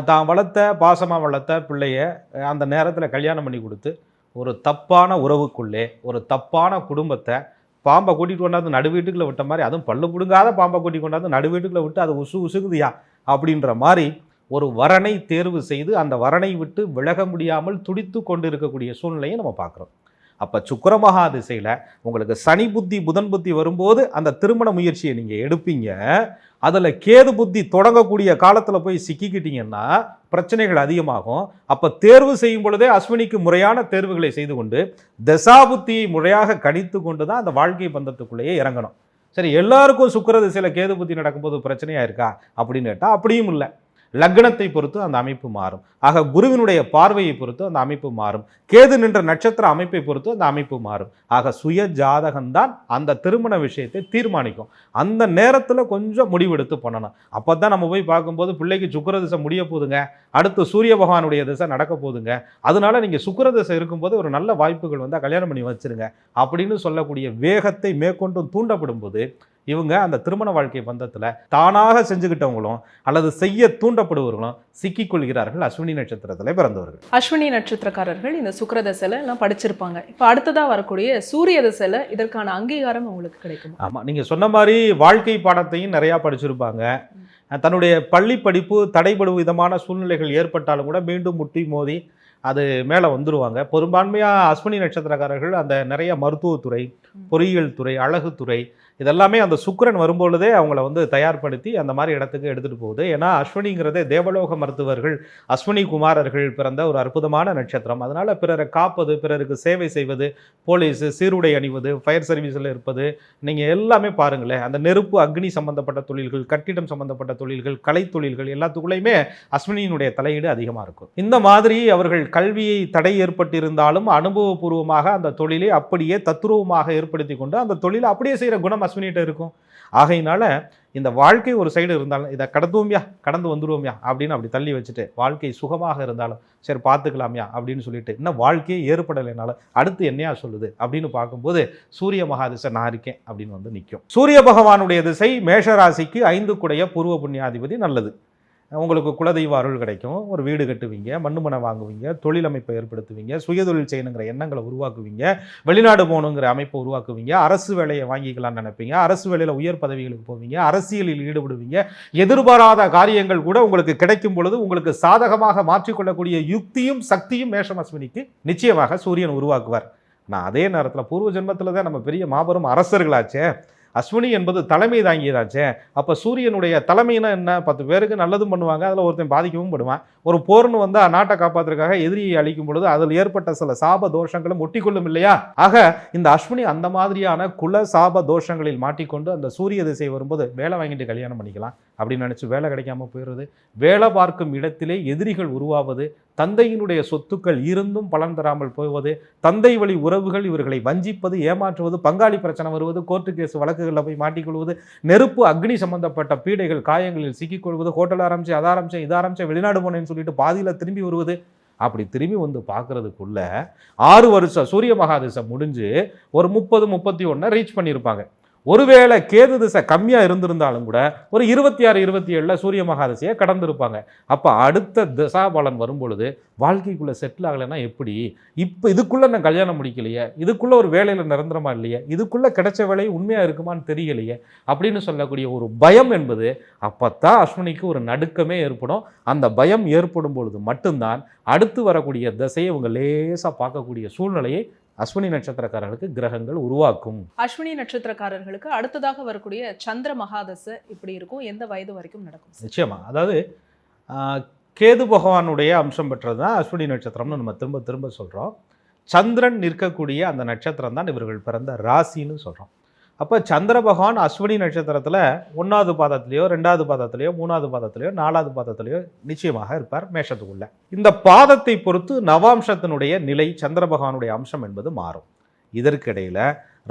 தான் வளர்த்த பாசமாக வளர்த்த பிள்ளைய அந்த நேரத்தில் கல்யாணம் பண்ணி கொடுத்து ஒரு தப்பான உறவுக்குள்ளே ஒரு தப்பான குடும்பத்தை பாம்பை கூட்டிகிட்டு கொண்டாந்து நடு வீட்டுக்குள்ளே விட்ட மாதிரி, அதுவும் பல்லு பிடுங்காத பாம்பை கூட்டிகிட்டு கொண்டாந்து நடு வீட்டுக்குள்ளே விட்டு அது உசுகுதியா அப்படின்ற மாதிரி ஒரு வரனை தேர்வு செய்து அந்த வரனை விட்டு விலக முடியாமல் துடித்து கொண்டு இருக்கக்கூடிய சூழ்நிலையை நம்ம பார்க்குறோம். அப்போ சுக்கிர மகா திசையில் உங்களுக்கு சனி புத்தி புதன் புத்தி வரும்போது அந்த திருமண முயற்சியை நீங்கள் எடுப்பீங்க. அதில் கேது புத்தி தொடங்கக்கூடிய காலத்தில் போய் சிக்கிக்கிட்டீங்கன்னா பிரச்சனைகள் அதிகமாகும். அப்போ தேர்வு செய்யும் பொழுதே அஸ்வினிக்கு முறையான தேர்வுகளை செய்து கொண்டு தசாபுத்தியை முறையாக கணித்து கொண்டு தான் அந்த வாழ்க்கை பந்தத்துக்குள்ளேயே இறங்கணும். சரி, எல்லாருக்கும் சுக்கிர திசையில் கேது புத்தி நடக்கும்போது பிரச்சனையாக இருக்கா அப்படின்னு கேட்டால் அப்படியும் இல்லை. லக்னத்தை பொறுத்து அந்த அமைப்பு மாறும். ஆக குருவினுடைய பார்வையை பொறுத்து அந்த அமைப்பு மாறும். கேது நின்ற நட்சத்திர அமைப்பை பொறுத்து அந்த அமைப்பு மாறும். ஆக சுய ஜாதகம்தான் அந்த திருமண விஷயத்தை தீர்மானிக்கும். அந்த நேரத்தில் கொஞ்சம் முடிவெடுத்து பண்ணணும். அப்போ தான் நம்ம போய் பார்க்கும்போது பிள்ளைக்கு சுக்கிர திசை முடிய போதுங்க, அடுத்து சூரிய பகவானுடைய திசை நடக்க போதுங்க, அதனால நீங்கள் சுக்கிர திசை இருக்கும்போது ஒரு நல்ல வாய்ப்புகள் வந்தால் கல்யாணம் பண்ணி வச்சிருங்க அப்படின்னு சொல்லக்கூடிய வேகத்தை மேற்கொண்டு தூண்டப்படும் போது இவங்க அந்த திருமண வாழ்க்கை பந்தத்தில் தானாக செஞ்சுக்கிட்டவங்களும் அல்லது செய்ய தூண்டப்படுபவர்களும் சிக்கிக்கொள்கிறார்கள் அஸ்வினி நட்சத்திரத்தில் பிறந்தவர்கள். அஸ்வினி நட்சத்திரக்காரர்கள் இந்த சுக்கிர தசையில எல்லாம் படிச்சிருப்பாங்க. இப்போ அடுத்ததாக வரக்கூடிய சூரிய தசையில இதற்கான அங்கீகாரம் உங்களுக்கு கிடைக்கும். ஆமாம், நீங்கள் சொன்ன மாதிரி வாழ்க்கை பாடத்தையும் நிறையா படிச்சிருப்பாங்க. தன்னுடைய பள்ளி படிப்பு தடைபடும் விதமான சூழ்நிலைகள் ஏற்பட்டாலும் கூட மீண்டும் முட்டி மோதி அது மேலே வந்துடுவாங்க. பெரும்பான்மையாக அஸ்வினி நட்சத்திரக்காரர்கள் அந்த நிறைய மருத்துவத்துறை, பொறியியல் துறை, அழகுத்துறை இதெல்லாமே அந்த சுக்கிரன் வரும்பொழுதே அவங்கள வந்து தயார்படுத்தி அந்த மாதிரி இடத்துக்கு எடுத்துகிட்டு போகுது. ஏன்னா அஸ்வினிங்கிறதே தேவலோக மருத்துவர்கள், அஸ்வினி குமாரர்கள் பிறந்த ஒரு அற்புதமான நட்சத்திரம். அதனால் பிறரை காப்பது, பிறருக்கு சேவை செய்வது, போலீஸு, சீருடை அணிவது, ஃபயர் சர்வீஸில் இருப்பது, நீங்கள் எல்லாமே பாருங்களேன். அந்த நெருப்பு அக்னி சம்பந்தப்பட்ட தொழில்கள், கட்டிடம் சம்பந்தப்பட்ட தொழில்கள், கலைத்தொழில்கள் எல்லாத்துக்குள்ளேயுமே அஸ்வினியினுடைய தலையீடு அதிகமாக இருக்கும். இந்த மாதிரி அவர்கள் கல்வியை தடை ஏற்பட்டிருந்தாலும் அனுபவபூர்வமாக அந்த தொழிலை அப்படியே தத்துருவமாக ஏற்படுத்தி கொண்டு அந்த தொழிலை அப்படியே செய்கிற குணம் அஸ்வினிகிட்ட இருக்கும். ஆகையினால இந்த வாழ்க்கை ஒரு சைடு இருந்தாலும் இதை கடந்துவோம்யா, கடந்து வந்துடுவோம்யா அப்படின்னு அப்படி தள்ளி வச்சுட்டு, வாழ்க்கை சுகமாக இருந்தாலும் சரி பார்த்துக்கலாம்யா அப்படின்னு சொல்லிட்டு, இன்னும் வாழ்க்கையே ஏற்படலைனாலும் அடுத்து என்னையா சொல்லுது அப்படின்னு பார்க்கும்போது சூரிய மகாதிசை நான் இருக்கேன் அப்படின்னு வந்து நிற்கும். சூரிய பகவானுடைய திசை மேஷராசிக்கு 5 கூடைய பூர்வ புண்ணியாதிபதி நல்லது. உங்களுக்கு குலதெய்வ அருள் கிடைக்கும், ஒரு வீடு கட்டுவீங்க, மண்ணு வாங்குவீங்க, தொழில் அமைப்பை ஏற்படுத்துவீங்க, சுயதொழில் செய்யணுங்கிற எண்ணங்களை உருவாக்குவீங்க, வெளிநாடு போகணுங்கிற அமைப்பை உருவாக்குவீங்க, அரசு வேலையை வாங்கிக்கலாம்னு நினைப்பீங்க, அரசு வேலையில் உயர் பதவிகளுக்கு போவீங்க, அரசியலில் ஈடுபடுவீங்க. எதிர்பாராத காரியங்கள் கூட உங்களுக்கு கிடைக்கும் பொழுது உங்களுக்கு சாதகமாக மாற்றிக்கொள்ளக்கூடிய யுக்தியும் சக்தியும் மேஷம் அஸ்வினிக்கு நிச்சயமாக சூரியன் உருவாக்குவார். நான் அதே நேரத்தில் பூர்வ ஜென்மத்தில் தான் நம்ம பெரிய மாபெரும் அரசர்களாச்சே. அஸ்வினி என்பது தலைமை தாங்கியதாச்சே. அப்போ சூரியனுடைய தலைமைனா என்ன? 10 பேருக்கு நல்லதும் பண்ணுவாங்க, அதில் ஒருத்தன் பாதிக்கவும் படுவான். ஒரு போர்னு வந்து நாட்டை காப்பாற்றுறதுக்காக எதிரியை அழிக்கும் பொழுது அதில் ஏற்பட்ட சில சாப தோஷங்களும் ஒட்டிக்கொள்ளும் இல்லையா? ஆக இந்த அஸ்வினி அந்த மாதிரியான குல சாப தோஷங்களில் மாட்டிக்கொண்டு அந்த சூரிய திசை வரும்போது வேலை வாங்கிட்டு கல்யாணம் பண்ணிக்கலாம் அப்படின்னு நினச்சி வேலை கிடைக்காம போயிடுறது, வேலை பார்க்கும் இடத்திலே எதிரிகள் உருவாவது, தந்தையினுடைய சொத்துக்கள் இருந்தும் பலன் தராமல் போவது, தந்தை வழி உறவுகள் இவர்களை வஞ்சிப்பது, ஏமாற்றுவது, பங்காளி பிரச்சனை வருவது, கோர்ட்டு கேஸ் வழக்குகளில் போய் மாட்டிக்கொள்வது, நெருப்பு அக்னி சம்பந்தப்பட்ட பீடைகள் காயங்களில் சிக்கிக்கொள்வது, ஹோட்டல் ஆரம்பிச்சு அதை ஆரம்பிச்சேன் இதை ஆரம்பிச்சேன் வெளிநாடு போனேன்னு சொல்லிட்டு பாதியில் திரும்பி வருவது. அப்படி திரும்பி வந்து பார்க்கறதுக்குள்ள 6 வருஷம் சூரிய மகாதிசை முடிஞ்சு ஒரு 30-31 ரீச் பண்ணியிருப்பாங்க. ஒருவேளை கேது திசை கம்மியாக இருந்திருந்தாலும் கூட ஒரு 26-27 சூரிய மகாதிசையை கடந்திருப்பாங்க. அப்போ அடுத்த திசாபலன் வரும்பொழுது வாழ்க்கைக்குள்ளே செட்டில் ஆகலைன்னா எப்படி? இப்போ இதுக்குள்ளே நான் கல்யாணம் முடிக்கலையே, இதுக்குள்ளே ஒரு வேலையில் நிரந்தரமா இல்லையே, இதுக்குள்ளே கிடைச்ச வேலை உண்மையாக இருக்குமான்னு தெரியலையே அப்படின்னு சொல்லக்கூடிய ஒரு பயம் என்பது அப்போத்தான் அஸ்வினிக்கு ஒரு நடுக்கமே ஏற்படும். அந்த பயம் ஏற்படும் பொழுது மட்டும்தான் அடுத்து வரக்கூடிய திசையை இவங்க லேசாக பார்க்கக்கூடிய சூழ்நிலையை அஸ்வினி நட்சத்திரக்காரர்களுக்கு கிரகங்கள் உருவாக்கும். அஸ்வினி நட்சத்திரக்காரர்களுக்கு அடுத்ததாக வரக்கூடிய சந்திர மகாதசை இப்படி இருக்கும், எந்த வயது வரைக்கும் நடக்கும்? நிச்சயமா, அதாவது கேது பகவானுடைய அம்சம் பெற்றது தான் அஸ்வினி நட்சத்திரம்னு நம்ம திரும்ப திரும்ப சொல்கிறோம். சந்திரன் நிற்கக்கூடிய அந்த நட்சத்திரம் தான் இவர்கள் பிறந்த ராசின்னு சொல்கிறோம். அப்போ சந்திர பகவான் அஸ்வினி நட்சத்திரத்தில் 1வது பாதத்திலேயோ 2வது பாதத்திலேயோ 3வது பாதத்திலேயோ 4வது பாதத்திலேயோ நிச்சயமாக இருப்பார் மேஷத்துக்குள்ள. இந்த பாதத்தை பொறுத்து நவாம்சத்தினுடைய நிலை சந்திர பகவானுடைய அம்சம் என்பது மாறும். இதற்கிடையில்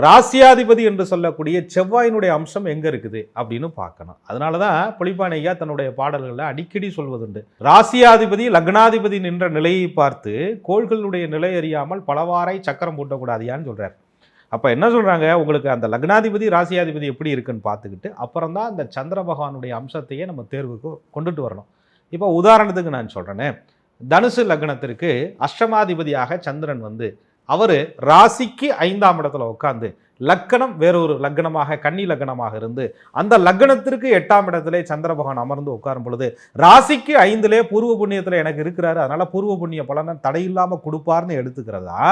ராசியாதிபதி என்று சொல்லக்கூடிய செவ்வாயினுடைய அம்சம் எங்கே இருக்குது அப்படின்னு பார்க்கணும். அதனால தான் புலிப்பானையா தன்னுடைய பாடல்களில் அடிக்கடி சொல்வதுண்டு, ராசியாதிபதி லக்னாதிபதி நின்ற நிலையை பார்த்து கோள்களுடைய நிலை அறியாமல் பலவாரை சக்கரம் பூட்டக்கூடாதியான்னு சொல்கிறார். அப்போ என்ன சொல்கிறாங்க, உங்களுக்கு அந்த லக்னாதிபதி ராசியாதிபதி எப்படி இருக்குன்னு பார்த்துக்கிட்டு அப்புறம் தான் அந்த சந்திர பகவானுடைய அம்சத்தையே நம்ம தேர்வுக்கு கொண்டுட்டு வரணும். இப்போ உதாரணத்துக்கு நான் சொல்கிறேனே, தனுசு லக்னத்திற்கு அஷ்டமாதிபதியாக சந்திரன் வந்து அவர் ராசிக்கு 5ஆம் இடத்துல உட்காந்து லக்கணம் வேறொரு லக்னமாக கன்னி லக்னமாக இருந்து அந்த லக்னத்திற்கு 8ஆம் இடத்திலே சந்திர பகவான் அமர்ந்து உட்காரும் பொழுது ராசிக்கு 5லே பூர்வ புண்ணியத்தில் எனக்கு இருக்கிறாரு, அதனால பூர்வ புண்ணிய பலனை தடையில்லாமல் கொடுப்பார்னு எடுத்துக்கிறதா,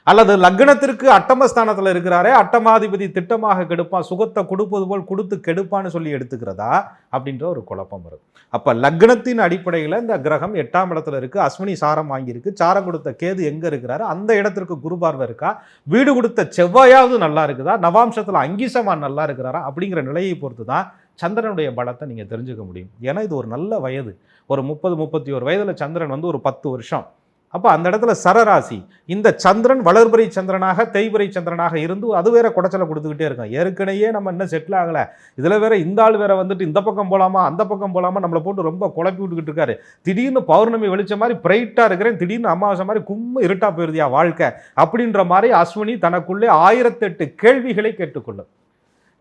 அல்லது லக்னத்திற்கு அட்டமஸ்தானத்தில் இருக்கிறாரே அட்டமாதிபதி திட்டமாக கெடுப்பான், சுகத்தை கொடுப்பது போல் கொடுத்து கெடுப்பான்னு சொல்லி எடுத்துக்கிறதா அப்படின்ற ஒரு குழப்பம் வரும். அப்போ லக்னத்தின் அடிப்படையில் இந்த கிரகம் 8ஆம் இடத்துல இருக்குது, அஸ்வினி சாரம் வாங்கியிருக்கு, சாரம் கொடுத்த கேது எங்கே இருக்கிறாரு, அந்த இடத்திற்கு குரு பார்வை இருக்கா, வீடு கொடுத்த செவ்வாயாவது நல்லா இருக்குதா, நவாம்சத்தில் அங்கீசமான் நல்லா இருக்கிறாரா அப்படிங்கிற நிலையை பொறுத்து தான் சந்திரனுடைய பலத்தை நீங்கள் தெரிஞ்சுக்க முடியும். ஏன்னா இது ஒரு நல்ல வயது, ஒரு 30-31 வயதில் சந்திரன் வந்து ஒரு 10 வருஷம். அப்போ அந்த இடத்துல சரராசி, இந்த சந்திரன் வளர்பிறை சந்திரனாக தேய்பிறை சந்திரனாக இருந்து அது வேற குடைச்சலை கொடுத்துக்கிட்டே இருக்கும். ஏற்கனவே நம்ம இன்னும் செட்டில் ஆகலை, இதில் வேற இந்த ஆள் வேற வந்துட்டு இந்த பக்கம் போகலாமா அந்த பக்கம் போகலாமா நம்மளை போட்டு ரொம்ப குழப்பி விட்டுக்கிட்டு இருக்காரு. திடீர்னு பௌர்ணமி வெளிச்ச மாதிரி பிரைட்டாக இருக்கிறேன், திடீர்னு அமாவாசை மாதிரி கும்ம இருட்டா போயிருதியா வாழ்க்கை அப்படின்ற மாதிரி அஸ்வினி தனக்குள்ளே 1008 கேள்விகளை கேட்டுக்கொள்ளும்.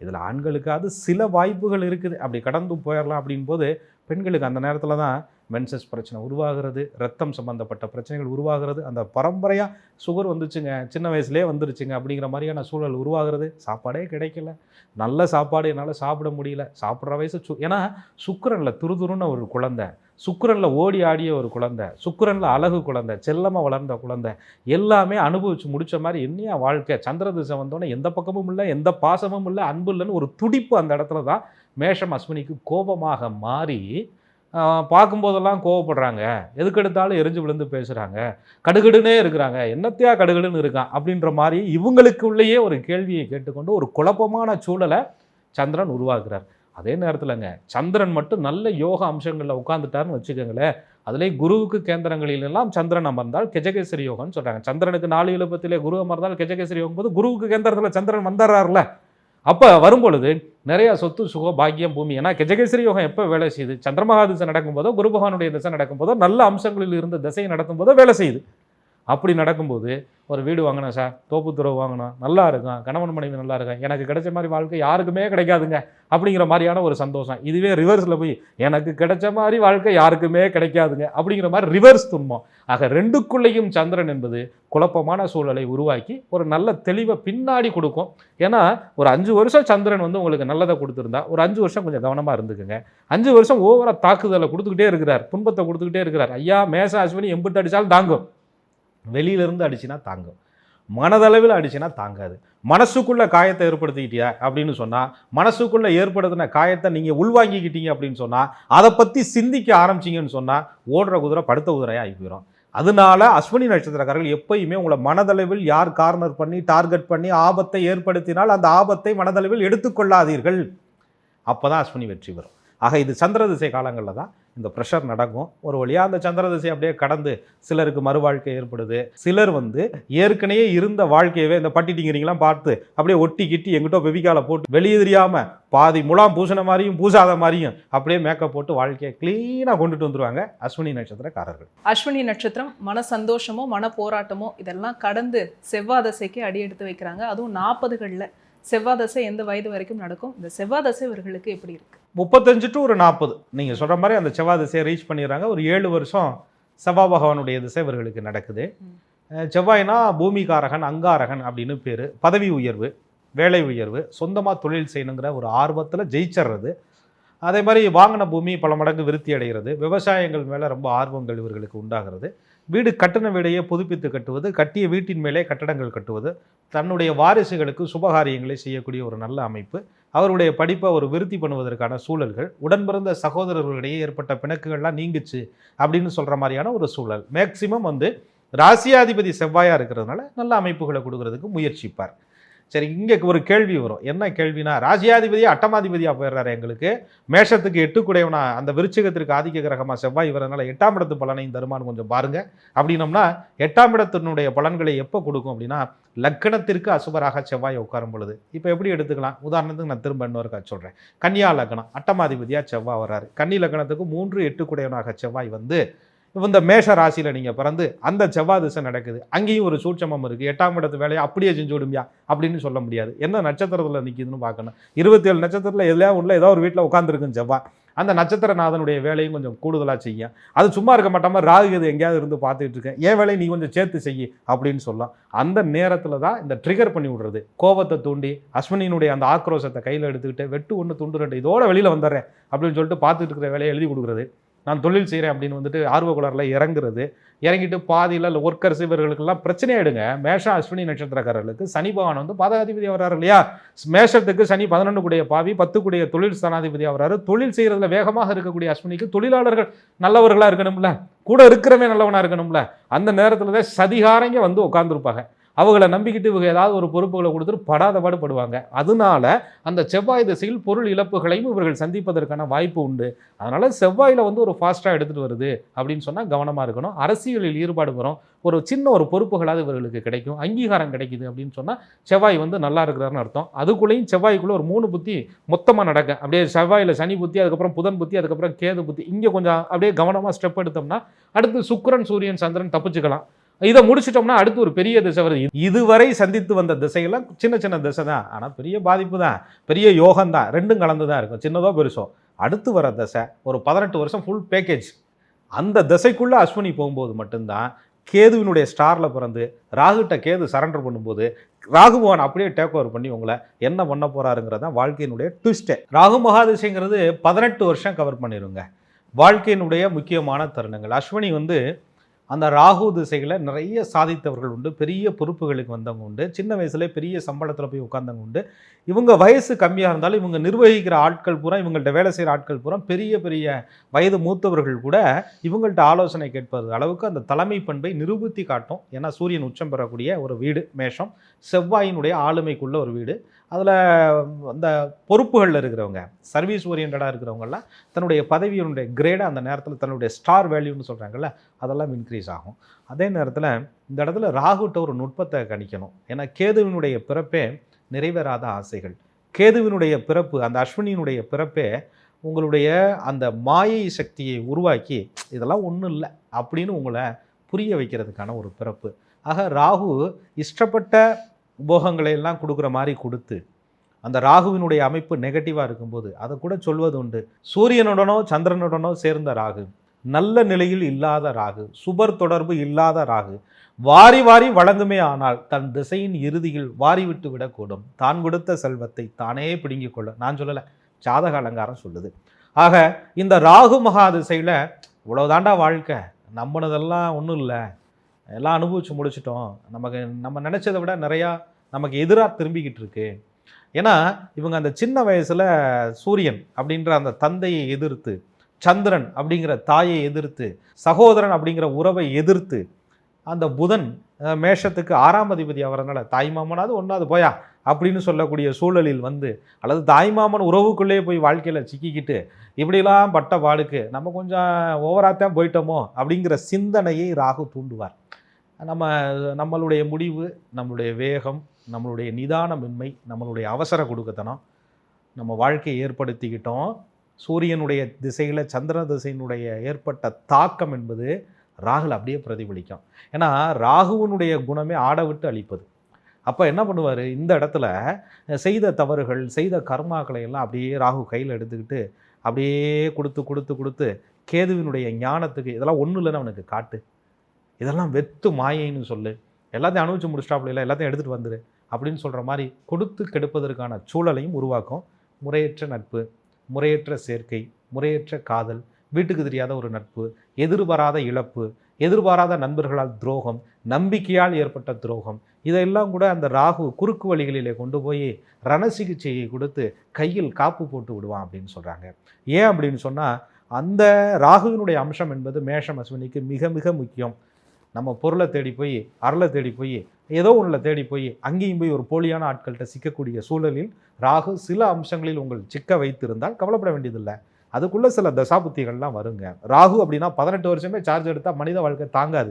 இதில் ஆண்களுக்காவது சில வாய்ப்புகள் இருக்குது, அப்படி கடந்து போயிடலாம் அப்படின் போது பெண்களுக்கு அந்த நேரத்தில் தான் மென்சஸ் பிரச்சனை உருவாகிறது, ரத்தம் சம்மந்தப்பட்ட பிரச்சனைகள் உருவாகிறது, அந்த பரம்பரையாக சுகர் வந்துச்சுங்க, சின்ன வயசுலேயே வந்துருச்சுங்க அப்படிங்கிற மாதிரியான சூழல் உருவாகிறது. சாப்பாடே கிடைக்கல, நல்ல சாப்பாடு என்னால் சாப்பிட முடியல, சாப்பிட்ற வயசு ஏன்னா சுக்கிரனில் துருதுருன்னு ஒரு குழந்தை, சுக்கிரனில் ஓடி ஆடிய ஒரு குழந்தை, சுக்கிரனில் அழகு குழந்தை, செல்லமாக வளர்ந்த குழந்தை, எல்லாமே அனுபவிச்சு முடித்த மாதிரி என்னையா வாழ்க்கை. சந்திர திசை வந்தோடனே எந்த பக்கமும் இல்லை, எந்த பாசமும் இல்லை, அன்பு இல்லைன்னு ஒரு துடிப்பு அந்த இடத்துல தான் மேஷம் அஸ்வினிக்கு கோபமாக மாறி பார்க்கும்போதெல்லாம் கோவப்படுறாங்க, எதுக்கெடுத்தாலும் எரிஞ்சு விழுந்து பேசுகிறாங்க, கடுகடுனே இருக்கிறாங்க, என்னத்தையா கடுகடுன்னு இருக்கான் அப்படின்ற மாதிரி இவங்களுக்குள்ளேயே ஒரு கேள்வியை கேட்டுக்கொண்டு ஒரு குழப்பமான சூழலை சந்திரன் உருவாக்குறார். அதே நேரத்தில்ங்க சந்திரன் மட்டும் நல்ல யோக அம்சங்களில் உட்காந்துட்டாருன்னு வச்சுக்கோங்களேன். அதிலே குருவுக்கு கேந்திரங்களிலெல்லாம் சந்திரன் அமர்ந்தால் கெஜகேசரி யோகம்னு சொல்கிறாங்க. சந்திரனுக்கு 4 இலப்பத்திலே குரு அமர்ந்தால் கெஜகேசரி யோகம் போது குருவுக்கு கேந்திரத்தில் சந்திரன் வந்துடுறாருல, அப்போ வரும்பொழுது நிறைய சொத்து சுக பாக்கியம் பூமி. ஏன்னா கெஜகேசரி யோகம் எப்போ வேலை செய்யுது, சந்திரமகா திசை நடக்கும்போதோ குரு பகவானுடைய திசை நடக்கும்போதோ நல்ல அம்சங்களில் இருந்த திசையை நடத்தும் போதோ வேலை செய்யுது. அப்படி நடக்கும்போது ஒரு வீடு வாங்கினேன் சார், தோப்புத்துறவு வாங்கினோம், நல்லா இருக்கும், கணவன் மனைவி நல்லா இருக்கும், எனக்கு கிடைச்ச மாதிரி வாழ்க்கை யாருக்குமே கிடைக்காதுங்க அப்படிங்கிற மாதிரியான ஒரு சந்தோஷம். இதுவே ரிவர்ஸில் போய் எனக்கு கிடைச்ச மாதிரி வாழ்க்கை யாருக்குமே கிடைக்காதுங்க அப்படிங்கிற மாதிரி ரிவர்ஸ் துன்பம். ஆக ரெண்டுக்குள்ளேயும் சந்திரன் என்பது குழப்பமான சூழலை உருவாக்கி ஒரு நல்ல தெளிவை பின்னாடி கொடுக்கும். ஏன்னா ஒரு 5 வருஷம் சந்திரன் வந்து உங்களுக்கு நல்லதை கொடுத்துருந்தா ஒரு 5 வருஷம் கொஞ்சம் கவனமாக இருந்துக்குங்க. 5 வருஷம் ஓவராக தாக்குதலை கொடுத்துக்கிட்டே இருக்கிறார், துன்பத்தை கொடுத்துக்கிட்டே இருக்கிறார். ஐயா மேச அஸ்வினி எம்பிட்டு அடித்தாலும் தாங்கும், வெளியிலிருந்து அடிச்சுனா தாங்கும், மனதளவில் அடிச்சுனா தாங்காது. மனசுக்குள்ள காயத்தை ஏற்படுத்திக்கிட்டியா அப்படின்னு சொன்னால், மனசுக்குள்ளே ஏற்படுத்தின காயத்தை நீங்கள் உள்வாங்கிக்கிட்டீங்க அப்படின்னு சொன்னால், அதை பற்றி சிந்திக்க ஆரம்பிச்சிங்கன்னு சொன்னால் ஓடுற குதிரை படுத்த குதிரையாக ஆகி போயிடும். அதனால அஸ்வினி நட்சத்திரக்காரர்கள் எப்பயுமே உங்களை மனதளவில் யார் கார்னர் பண்ணி டார்கெட் பண்ணி ஆபத்தை ஏற்படுத்தினால் அந்த ஆபத்தை மனதளவில் எடுத்துக்கொள்ளாதீர்கள். அப்போ தான் அஸ்வினி வெற்றி பெறும். ஆக இது சந்திர திசை காலங்களில் தான் இந்த ப்ரெஷர் நடக்கும். ஒரு வழியாக அந்த சந்திர திசை அப்படியே கடந்து சிலருக்கு மறுவாழ்க்கை ஏற்படுது. சிலர் வந்து ஏற்கனவே இருந்த வாழ்க்கையவே இந்த பட்டிட்டிங்கிறீங்களாம் பார்த்து அப்படியே ஒட்டி கிட்டி எங்கிட்ட வெவிக்கால போட்டு வெளியே தெரியாமல் பாதி முலாம் பூசின மாதிரியும் பூசாத மாதிரியும் அப்படியே மேக்கப் போட்டு வாழ்க்கையை க்ளீனாக கொண்டுட்டு வந்துருவாங்க அஸ்வினி நட்சத்திரக்காரர்கள். அஸ்வினி நட்சத்திரம் மன சந்தோஷமோ மன போராட்டமோ இதெல்லாம் கடந்து செவ்வாய் தசைக்கு அடி எடுத்து வைக்கிறாங்க. அதுவும் 40களில் செவ்வாய் தசை எந்த வயது வரைக்கும் நடக்கும்? இந்த செவ்வாய் தசை இவர்களுக்கு எப்படி இருக்கு? 35 to 40 நீங்கள் சொல்கிற மாதிரி அந்த செவ்வாய் திசையை ரீச் பண்ணிடுறாங்க. ஒரு 7 வருஷம் செவ்வாய் பகவானுடைய திசை இவர்களுக்கு நடக்குது. செவ்வாய்னா பூமிகாரகன், அங்காரகன் அப்படின்னு பேர். பதவி உயர்வு, வேலை உயர்வு, சொந்தமாக தொழில் செய்யணுங்கிற ஒரு ஆர்வத்தில் ஜெயிச்சிடுறது. அதே மாதிரி வாங்கின பூமி பல மடங்கு விருத்தி அடைகிறது. விவசாயங்கள் மேலே ரொம்ப ஆர்வங்கள் இவர்களுக்கு உண்டாகிறது. வீடு கட்டின வீடையே புதுப்பித்து கட்டுவது, கட்டிய வீட்டின் மேலே கட்டடங்கள் கட்டுவது, தன்னுடைய வாரிசுகளுக்கு சுபகாரியங்களை செய்யக்கூடிய ஒரு நல்ல அமைப்பு, அவருடைய படிப்பை ஒரு விருத்தி பண்ணுவதற்கான சூழல்கள், உடன்பிறந்த சகோதரர்களிடையே ஏற்பட்ட பிணக்குகள்லாம் நீங்குச்சு அப்படின்னு சொல்கிற மாதிரியான ஒரு சூழல். மேக்சிமம் வந்து ராசியாதிபதி செவ்வாயாக இருக்கிறதுனால நல்ல அமைப்புகளை கொடுக்கறதுக்கு முயற்சிப்பார். சரி, இங்கே ஒரு கேள்வி வரும். என்ன கேள்வினா, ராசியாதிபதியாக அட்டமாதிபதியாக போயிடுறாரு எங்களுக்கு, மேஷத்துக்கு 8 குடையவனா, அந்த விருச்சிகத்திற்கு ஆதிக்க கிரகமாக செவ்வாய் வரதுனால 8ஆம் இடத்து பலனையும் தருமானு கொஞ்சம் பாருங்கள் அப்படின்னோம்னா, 8ஆம் இடத்தினுடைய பலன்களை எப்போ கொடுக்கும் அப்படின்னா, லக்கணத்திற்கு அசுபராக செவ்வாய் உட்காரும் பொழுது. இப்போ எப்படி எடுத்துக்கலாம்? உதாரணத்துக்கு நான் திரும்ப இன்னொருக்கா சொல்கிறேன். கன்னியா லக்னம், அட்டமாதிபதியாக செவ்வாய் வர்றாரு. கன்னி லக்னத்துக்கு 3 8 குடையவனாக செவ்வாய் வந்து இந்த மேஷ ராசியில் நீங்கள் பிறந்து அந்த செவ்வாய் திசை நடக்குது. அங்கேயும் ஒரு சூட்சமம் இருக்குது. 8ஆம் இடத்து வேலையை அப்படியே செஞ்சு விடும்பியா அப்படின்னு சொல்ல முடியாது. என்ன நட்சத்திரத்தில் நிற்கிதுன்னு பார்க்கணும். 27 நட்சத்திரத்தில் எதுலையா உள்ள ஏதோ ஒரு வீட்டில் உட்காந்துருக்குன்னு செவ்வாய், அந்த நட்சத்திரநாதனுடைய வேலையும் கொஞ்சம் கூடுதலாக செய்யும். அது சும்மா இருக்க மாட்டாமல் ராகுகது எங்கேயாவது இருந்து பார்த்துட்டு இருக்கேன், என் வேலையை நீ கொஞ்சம் சேர்த்து செய்யி அப்படின்னு சொல்லலாம். அந்த நேரத்தில் தான் இந்த ட்ரிகர் பண்ணி விடுறது, கோபத்தை தூண்டி அஸ்வினியினுடைய அந்த ஆக்ரோஷத்தை கையில் எடுத்துக்கிட்டு வெட்டு 1 துண்டு 2 இதோட வெளியில் வந்துடுறேன் அப்படின்னு சொல்லிட்டு பார்த்துட்டு இருக்கிற வேலையை எழுதி கொடுக்குறது. நான் தொழில் செய்கிறேன் அப்படின்னு வந்துட்டு ஆர்வக்குளரில் இறங்குறது, இறங்கிட்டு பாதியில் ஒர்க்கர்ஸ் இவர்களுக்கெல்லாம் பிரச்சனையாயிடுங்க. மேஷம் அஸ்வினி நட்சத்திரக்காரர்களுக்கு சனி பகவான் வந்து பாதகாதிபதியாக வர்றாரு இல்லையா? மேஷத்துக்கு சனி 11 கூடிய பாவி, 10 கூடிய தொழில் ஸ்தானாதிபதியாக வர்றாரு. தொழில் செய்கிறதுல வேகமாக இருக்கக்கூடிய அஸ்வினிக்கு தொழிலாளர்கள் நல்லவர்களாக இருக்கணும்ல, கூட இருக்கிறவன் நல்லவனாக இருக்கணும்ல. அந்த நேரத்தில் தான் சதிகாரங்க வந்து உட்காந்துருப்பாங்க. அவங்கள நம்பிக்கிட்டு இவங்க ஏதாவது ஒரு பொறுப்புகளை கொடுத்துட்டு படாத பாடுபடுவாங்க. அதனால அந்த செவ்வாய் திசையில் பொருள் இழப்புகளையும் இவர்கள் சந்திப்பதற்கான வாய்ப்பு உண்டு. அதனால செவ்வாயில் வந்து ஒரு ஃபாஸ்ட்டாக எடுத்துகிட்டு வருது அப்படின்னு சொன்னால் கவனமாக இருக்கணும். அரசியலில் ஈடுபாடு வரும், ஒரு சின்ன ஒரு பொறுப்புகளாவது இவர்களுக்கு கிடைக்கும், அங்கீகாரம் கிடைக்குது அப்படின்னு சொன்னால் செவ்வாய் வந்து நல்லா இருக்கிறாருன்னு அர்த்தம். அதுக்குள்ளேயும் செவ்வாய்க்குள்ளே ஒரு 3 புத்தி மொத்தமாக நடக்க, அப்படியே செவ்வாயில் சனி புத்தி, அதுக்கப்புறம் புதன் புத்தி, அதுக்கப்புறம் கேது புத்தி. இங்கே கொஞ்சம் அப்படியே கவனமாக ஸ்டெப் எடுத்தோம்னா அடுத்து சுக்கிரன் சூரியன் சந்திரன் தப்பிச்சுக்கலாம். இதை முடிச்சிட்டோம்னா அடுத்து ஒரு பெரிய திசை வருது. இதுவரை சந்தித்து வந்த திசையெல்லாம் சின்ன சின்ன திசை தான், ஆனால் பெரிய பாதிப்பு தான், பெரிய யோகம் தான், ரெண்டும் கலந்து தான் இருக்கும், சின்னதோ பெருசோ. அடுத்து வர திசை ஒரு 18 வருஷம் ஃபுல் பேக்கேஜ். அந்த திசைக்குள்ளே அஸ்வினி போகும்போது மட்டும்தான் கேதுவினுடைய ஸ்டாரில் பிறந்து ராகுகிட்ட கேது சரண்டர் பண்ணும்போது ராகு பகவான் அப்படியே டேக் ஓவர் பண்ணி உங்களை என்ன பண்ண போகிறாருங்கிறது தான் வாழ்க்கையினுடைய ட்விஸ்டே. ராகு மகாதிசைங்கிறது 18 வருஷம் கவர் பண்ணிடுங்க வாழ்க்கையினுடைய முக்கியமான தருணங்கள். அஸ்வினி வந்து அந்த ராகு திசைகளை நிறைய சாதித்தவர்கள் உண்டு, பெரிய பொறுப்புகளுக்கு வந்தவங்க உண்டு, சின்ன வயசுல பெரிய சம்பளத்தில் போய் உட்கார்ந்தவங்க உண்டு. இவங்க வயசு கம்மியாக இருந்தாலும் இவங்க நிர்வகிக்கிற ஆட்கள் பூரா, இவங்கள்ட்ட வேலை செய்கிற ஆட்கள் பூரா பெரிய பெரிய வயது மூத்தவர்கள் கூட இவங்கள்ட்ட ஆலோசனை கேட்பது அளவுக்கு அந்த தலைமை பண்பை நிரூபித்து காட்டும். ஏன்னா சூரியன் உச்சம் பெறக்கூடிய ஒரு வீடு மேஷம், செவ்வாயினுடைய ஆளுமைக்குள்ள ஒரு வீடு. அதில் அந்த பொறுப்புகளில் இருக்கிறவங்க, சர்வீஸ் ஓரியன்டாக இருக்கிறவங்கலாம் தன்னுடைய பதவியினுடைய கிரேடை அந்த நேரத்தில் தன்னுடைய ஸ்டார் வேல்யூன்னு சொல்கிறாங்கல்ல அதெல்லாம் இன்க்ரீஸ் ஆகும். அதே நேரத்தில் இந்த இடத்துல ராகுட்ட ஒரு நுட்பத்தை கணிக்கணும். ஏன்னா கேதுவினுடைய பிறப்பே நிறைவேறாத ஆசைகள். கேதுவினுடைய பிறப்பு, அந்த அஸ்வினியினுடைய பிறப்பே உங்களுடைய அந்த மாயை சக்தியை உருவாக்கி இதெல்லாம் ஒன்றும் இல்லை அப்படின்னு உங்களை புரிய வைக்கிறதுக்கான ஒரு பிறப்பு. ஆக ராகு இஷ்டப்பட்ட உபோகங்களை எல்லாம் கொடுக்குற மாதிரி கொடுத்து அந்த ராகுவினுடைய அமைப்பு நெகட்டிவாக இருக்கும்போது அதை கூட சொல்வது உண்டு. சூரியனுடனோ சந்திரனுடனோ சேர்ந்த ராகு, நல்ல நிலையில் இல்லாத ராகு, சுபர் தொடர்பு இல்லாத ராகு வாரி வாரி வழங்குமே ஆனால் தன் திசையின் இறுதியில் வாரி விட்டு விடக்கூடும். தான் கொடுத்த செல்வத்தை தானே பிடுங்கிக் கொள்ள. நான் சொல்லலை, ஜாதக அலங்காரம் சொல்லுது. ஆக இந்த ராகு மகா திசையில் இவ்வளவுதாண்டா வாழ்க்கை, நம்பினதெல்லாம் ஒன்றும் இல்லை, எல்லாம் அனுபவிச்சு முடிச்சிட்டோம், நம்ம நினச்சதை விட நிறையா நமக்கு எதிராக திரும்பிக்கிட்டு இருக்கு. ஏன்னா இவங்க அந்த சின்ன வயசில் சூரியன் அப்படின்ற அந்த தந்தையை எதிர்த்து, சந்திரன் அப்படிங்கிற தாயை எதிர்த்து, சகோதரன் அப்படிங்கிற உறவை எதிர்த்து, அந்த புதன் மேஷத்துக்கு 6ஆம் அதிபதி அவரனால தாய்மாமனாவது ஒன்றாவது போயா அப்படின்னு சொல்லக்கூடிய சூழலில் வந்து, அல்லது தாய்மாமன் உறவுக்குள்ளேயே போய் வாழ்க்கையில் சிக்கிக்கிட்டு இப்படிலாம் பட்ட பாடுக்கு நம்ம கொஞ்சம் ஓவராகத்தான் போயிட்டோமோ அப்படிங்கிற சிந்தனையை ராகு தூண்டுவார். நம்மளுடைய முடிவு, நம்மளுடைய வேகம், நம்மளுடைய நிதானமின்மை, நம்மளுடைய அவசர கொடுக்கத்தனம் நம்ம வாழ்க்கையை ஏற்படுத்திக்கிட்டோம். சூரியனுடைய திசையில் சந்திர திசையினுடைய ஏற்பட்ட தாக்கம் என்பது ராகுல அப்படியே பிரதிபலிக்கும். ஏன்னா ராகுவினுடைய குணமே ஆட விட்டு அழிப்பது. அப்போ என்ன பண்ணுவார், இந்த இடத்துல செய்த தவறுகள், செய்த கர்மாக்களை எல்லாம் அப்படியே ராகு கையில் எடுத்துக்கிட்டு அப்படியே கொடுத்து கொடுத்து கொடுத்து கேதுவினுடைய ஞானத்துக்கு இதெல்லாம் ஒன்றும் இல்லைன்னு அவனுக்கு காட்டு, இதெல்லாம் வெத்து மாயைன்னு சொல்லு, எல்லாத்தையும் அனுபவிச்சு முடிச்சிட்டாப்புல, இல்லை எல்லாத்தையும் எடுத்துகிட்டு வந்துரு அப்படின்னு சொல்கிற மாதிரி கொடுத்து கெடுப்பதற்கான சூழலையும் உருவாக்கும். முறையற்ற நட்பு, முறையற்ற சேர்க்கை, முறையற்ற காதல், வீட்டுக்கு தெரியாத ஒரு நட்பு, எதிர்பாராத இழப்பு, எதிர்பாராத நண்பர்களால் துரோகம், நம்பிக்கையால் ஏற்பட்ட துரோகம், இதெல்லாம் கூட அந்த ராகு குறுக்கு வழிகளிலே கொண்டு போய் ரண சிகிச்சையை கொடுத்து கையில் காப்பு போட்டு விடுவான் அப்படின்னு சொல்கிறாங்க. ஏன் அப்படின்னு சொன்னால் அந்த ராகுவினுடைய அம்சம் என்பது மேஷம் அஸ்வினிக்கு மிக மிக முக்கியம். நம்ம பொருளை தேடி போய், அருளை தேடி போய், ஏதோ ஒன்றில் தேடி போய் அங்கேயும் போய் ஒரு போலியான ஆட்கள்கிட்ட சிக்கக்கூடிய சூழலில் ராகு சில அம்சங்களில் உங்கள் சிக்க வைத்திருந்தால் கவலைப்பட வேண்டியதில்லை. அதுக்குள்ளே சில தசாபுத்திகள்லாம் வருங்க. ராகு அப்படின்னா 18 வருஷமே சார்ஜ் எடுத்தால் மனித வாழ்க்கை தாங்காது.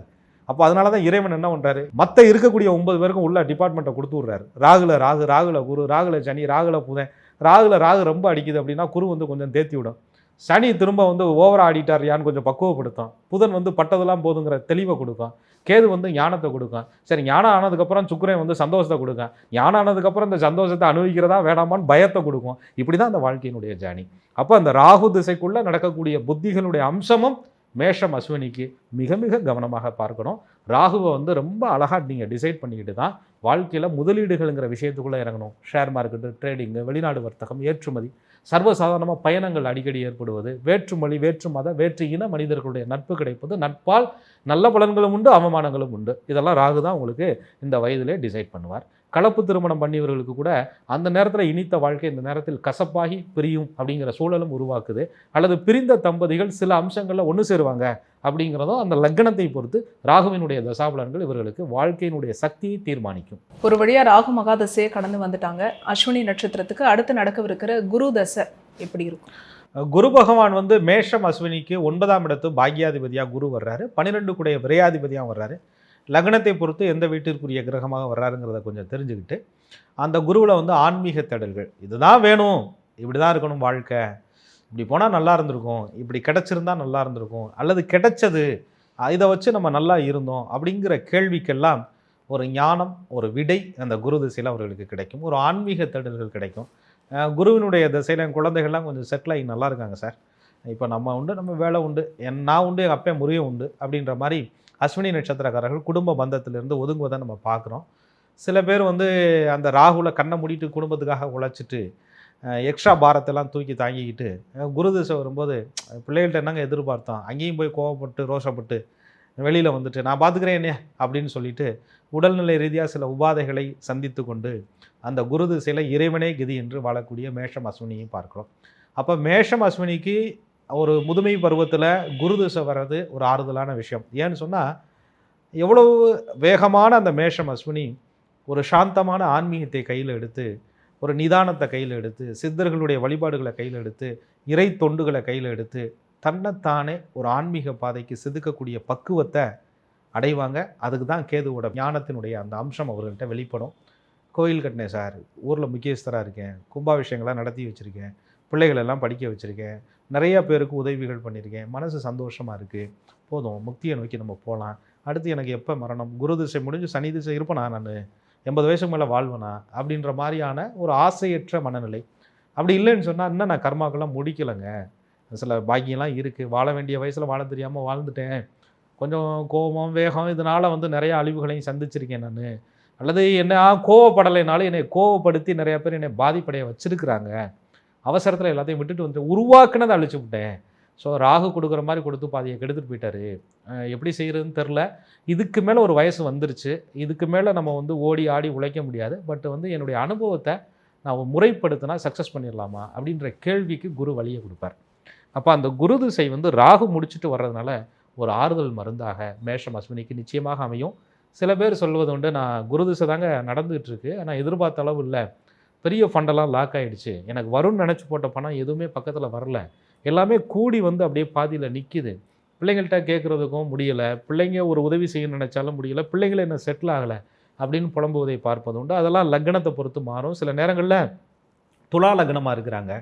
அப்போ அதனால தான் இறைவன் என்ன பண்ணுறாரு, மற்ற இருக்கக்கூடிய 9 பேருக்கும் உள்ள டிபார்ட்மெண்ட்டை கொடுத்து விட்றாரு. ராகுல குரு, ராகுல சனி, ராகுல புதன். ராகு ரொம்ப அடிக்குது அப்படின்னா குரு வந்து கொஞ்சம் தேத்தி விடும். சனி திரும்ப வந்து ஓவரா ஆடிட்டார் யான்னு கொஞ்சம் பக்குவப்படுத்தும். புதன் வந்து பட்டதெல்லாம் போதுங்கிற தெளிவை கொடுக்கும். கேது வந்து ஞானத்தை கொடுக்கும். சரி, ஞானம் ஆனதுக்கப்புறம் சுக்கிரன் வந்து சந்தோஷத்தை கொடுக்கும். ஞானம் ஆனதுக்கப்புறம் இந்த சந்தோஷத்தை அனுபவிக்கிறதா வேணாமான்னு பயத்தை கொடுக்கும். இப்படி தான் அந்த வாழ்க்கையினுடைய ஜேர்னி. அப்போ அந்த ராகு திசைக்குள்ளே நடக்கக்கூடிய புத்திகளுடைய அம்சமும் மேஷம் அஸ்வினிக்கு மிக மிக கவனமாக பார்க்கணும். ராகுவை வந்து ரொம்ப அழகாக நீங்கள் டிசைட் பண்ணிக்கிட்டு தான் வாழ்க்கையில் முதலீடுகள்ங்கிற விஷயத்துக்குள்ளே இறங்கணும். ஷேர் மார்க்கெட்டு, ட்ரேடிங்கு, வெளிநாடு வர்த்தகம், ஏற்றுமதி, சர்வசாதாரணமாக பயணங்கள் அடிக்கடி ஏற்படுவது, வேற்று மொழி, வேற்று மத, வேற்று இன மனிதர்களுடைய நட்பு கிடைப்பது, நட்பால் நல்ல பலன்களும் உண்டு, அவமானங்களும் உண்டு. இதெல்லாம் ராகு தான் உங்களுக்கு இந்த வயதிலே டிசைட் பண்ணுவார். கலப்பு திருமணம் பண்ணியவர்களுக்கு கூட அந்த நேரத்தில் இனித்த வாழ்க்கை இந்த நேரத்தில் கசப்பாகி பிரியும் அப்படிங்கிற சூழலும் உருவாக்குது. அல்லது பிரிந்த தம்பதிகள் சில அம்சங்களில் ஒன்று சேருவாங்க அப்படிங்கிறதும் அந்த லக்னத்தை பொறுத்து ராகுவினுடைய தசாபலன்கள் இவர்களுக்கு வாழ்க்கையினுடைய சக்தியை தீர்மானிக்கும். ஒரு வழியாக ராகு மகாதசையை கடந்து வந்துட்டாங்க. அஸ்வினி நட்சத்திரத்துக்கு அடுத்து நடக்கவிருக்கிற குரு தசை எப்படி இருக்கும்? குரு பகவான் வந்து மேஷம் அஸ்வினிக்கு 9ஆம் இடத்து பாக்யாதிபதியாக குரு வர்றாரு, 12 கூடிய விரையாதிபதியாக வர்றாரு. லக்னத்தை பொறுத்து எந்த வீட்டிற்குரிய கிரகமாக வர்றாருங்கிறத கொஞ்சம் தெரிஞ்சுக்கிட்டு அந்த குருவில் வந்து ஆன்மீக தேடல்கள், இதுதான் வேணும், இப்படி தான் இருக்கணும் வாழ்க்கை, இப்படி போனால் நல்லா இருந்திருக்கும், இப்படி கிடச்சிருந்தா நல்லா இருந்திருக்கும், அல்லது கிடைச்சது இதை வச்சு நம்ம நல்லா இருந்தோம் அப்படிங்கிற கேள்விக்கெல்லாம் ஒரு ஞானம், ஒரு விடை அந்த குரு திசையில் அவர்களுக்கு கிடைக்கும். ஒரு ஆன்மீக தேடல்கள் கிடைக்கும். குருவினுடைய திசையில் என் குழந்தைகள்லாம் கொஞ்சம் செட்டில் ஆகி நல்லா இருக்காங்க சார். இப்போ நம்ம உண்டு, நம்ம வேலை உண்டு, நான் உண்டு, எங்கள் அப்பா முறையும் உண்டு அப்படின்ற மாதிரி அஸ்வினி நட்சத்திரக்காரர்கள் குடும்ப பந்தத்திலிருந்து ஒதுங்குவதை நம்ம பார்க்குறோம். சில பேர் வந்து அந்த ராகுல கண்ணை மூடிட்டு குடும்பத்துக்காக உழைச்சிட்டு எக்ஸ்ட்ரா பாரத்தெல்லாம் தூக்கி தாங்கிக்கிட்டு குரு திசை வரும்போது பிள்ளைகள்கிட்ட என்னங்க எதிர்பார்த்தோம், அங்கேயும் போய் கோவப்பட்டு ரோஷப்பட்டு வெளியில் வந்துட்டு நான் பார்த்துக்கிறேன் என்ன அப்படின்னு சொல்லிட்டு உடல்நிலை ரீதியாக சில உபாதைகளை சந்தித்து கொண்டு அந்த குரு திசையில் இறைவனே கதி என்று வாழக்கூடிய மேஷம் அஸ்வினியும் பார்க்குறோம். அப்போ மேஷம் அஸ்வினிக்கு ஒரு முதுமை பருவத்தில் குரு திசை வர்றது ஒரு ஆறுதலான விஷயம். ஏன்னு சொன்னால் எவ்வளவு வேகமான அந்த மேஷம் அஸ்வினி ஒரு சாந்தமான ஆன்மீகத்தை கையில் எடுத்து, ஒரு நிதானத்தை கையில் எடுத்து, சித்தர்களுடைய வழிபாடுகளை கையில் எடுத்து, இறை தொண்டுகளை கையில் எடுத்து, தன்னைத்தானே ஒரு ஆன்மீக பாதைக்கு செதுக்கக்கூடிய பக்குவத்தை அடைவாங்க. அதுக்கு தான் கேதுவோட ஞானத்தினுடைய அந்த அம்சம் அவர்கள்ட்ட வெளிப்படும். கோயில் கட்டினேன் சார், ஊரில் முக்கியஸ்தராக இருக்கேன், கும்பாபிஷேகங்களாம் நடத்தி வச்சுருக்கேன், பிள்ளைகளெல்லாம் படிக்க வச்சுருக்கேன், நிறையா பேருக்கு உதவிகள் பண்ணியிருக்கேன், மனசு சந்தோஷமாக இருக்குது, போதும் முக்தியை நோக்கி நம்ம போகலாம், அடுத்து எனக்கு எப்போ மரணம், குரு திசை முடிஞ்சு சனி திசை இருப்பேனா, நான் 80 வயசுக்கு மேலே வாழ்வேனா அப்படின்ற மாதிரியான ஒரு ஆசையற்ற மனநிலை. அப்படி இல்லைன்னு சொன்னால் இன்னும் நான் கர்மாக்கெல்லாம் முடிக்கலைங்க, சில பாக்கியெல்லாம் இருக்குது, வாழ வேண்டிய வயசில் வாழ தெரியாமல் வாழ்ந்துட்டேன், கொஞ்சம் கோபம் வேகம் இதனால் வந்து நிறையா அழிவுகளையும் சந்திச்சிருக்கேன் நான், அல்லது என்ன கோவப்படலைனாலும் என்னை கோவப்படுத்தி நிறையா பேர் என்னை பாதிப்படைய வச்சுருக்குறாங்க, அவசரத்தில் எல்லாத்தையும் விட்டுட்டு வந்து உருவாக்குனதை அழிச்சு விட்டேன். ஸோ ராகு கொடுக்குற மாதிரி கொடுத்து பாதியை கெடுத்துட்டு போயிட்டாரு, எப்படி செய்கிறதுன்னு தெரில, இதுக்கு மேலே ஒரு வயசு வந்துருச்சு, இதுக்கு மேலே நம்ம வந்து ஓடி ஆடி உழைக்க முடியாது, பட் வந்து என்னுடைய அனுபவத்தை நான் முறைப்படுத்தினா சக்ஸஸ் பண்ணிடலாமா அப்படின்ற கேள்விக்கு குரு வழியை கொடுப்பார். அப்போ அந்த குரு திசை வந்து ராகு முடிச்சுட்டு வர்றதுனால ஒரு ஆறுதல் மருந்தாக மேஷம் அஸ்வினிக்கு நிச்சயமாக அமையும். சில பேர் சொல்வது உண்டு, நான் குரு திசை தாங்க நடந்துகிட்டு இருக்கு, ஆனால் எதிர்பார்த்த அளவு இல்லை, பெரிய ஃபண்டெல்லாம் லாக் ஆகிடுச்சு, எனக்கு வரும்னு நினச்சி போட்ட பணம் எதுவுமே பக்கத்தில் வரல, எல்லாமே கூடி வந்து அப்படியே பாதியில் நிற்கிது, பிள்ளைங்கள்ட்ட கேட்குறதுக்கும் முடியலை, பிள்ளைங்க ஒரு உதவி செய்யணும்னு நினச்சாலும் முடியலை, பிள்ளைங்கள என்ன செட்டில் ஆகலை அப்படின்னு புலம்புவதை பார்ப்பது உண்டு. அதெல்லாம் லக்னத்தை பொறுத்து மாறும். சில நேரங்களில் துலா லக்னமாக இருக்கிறாங்க,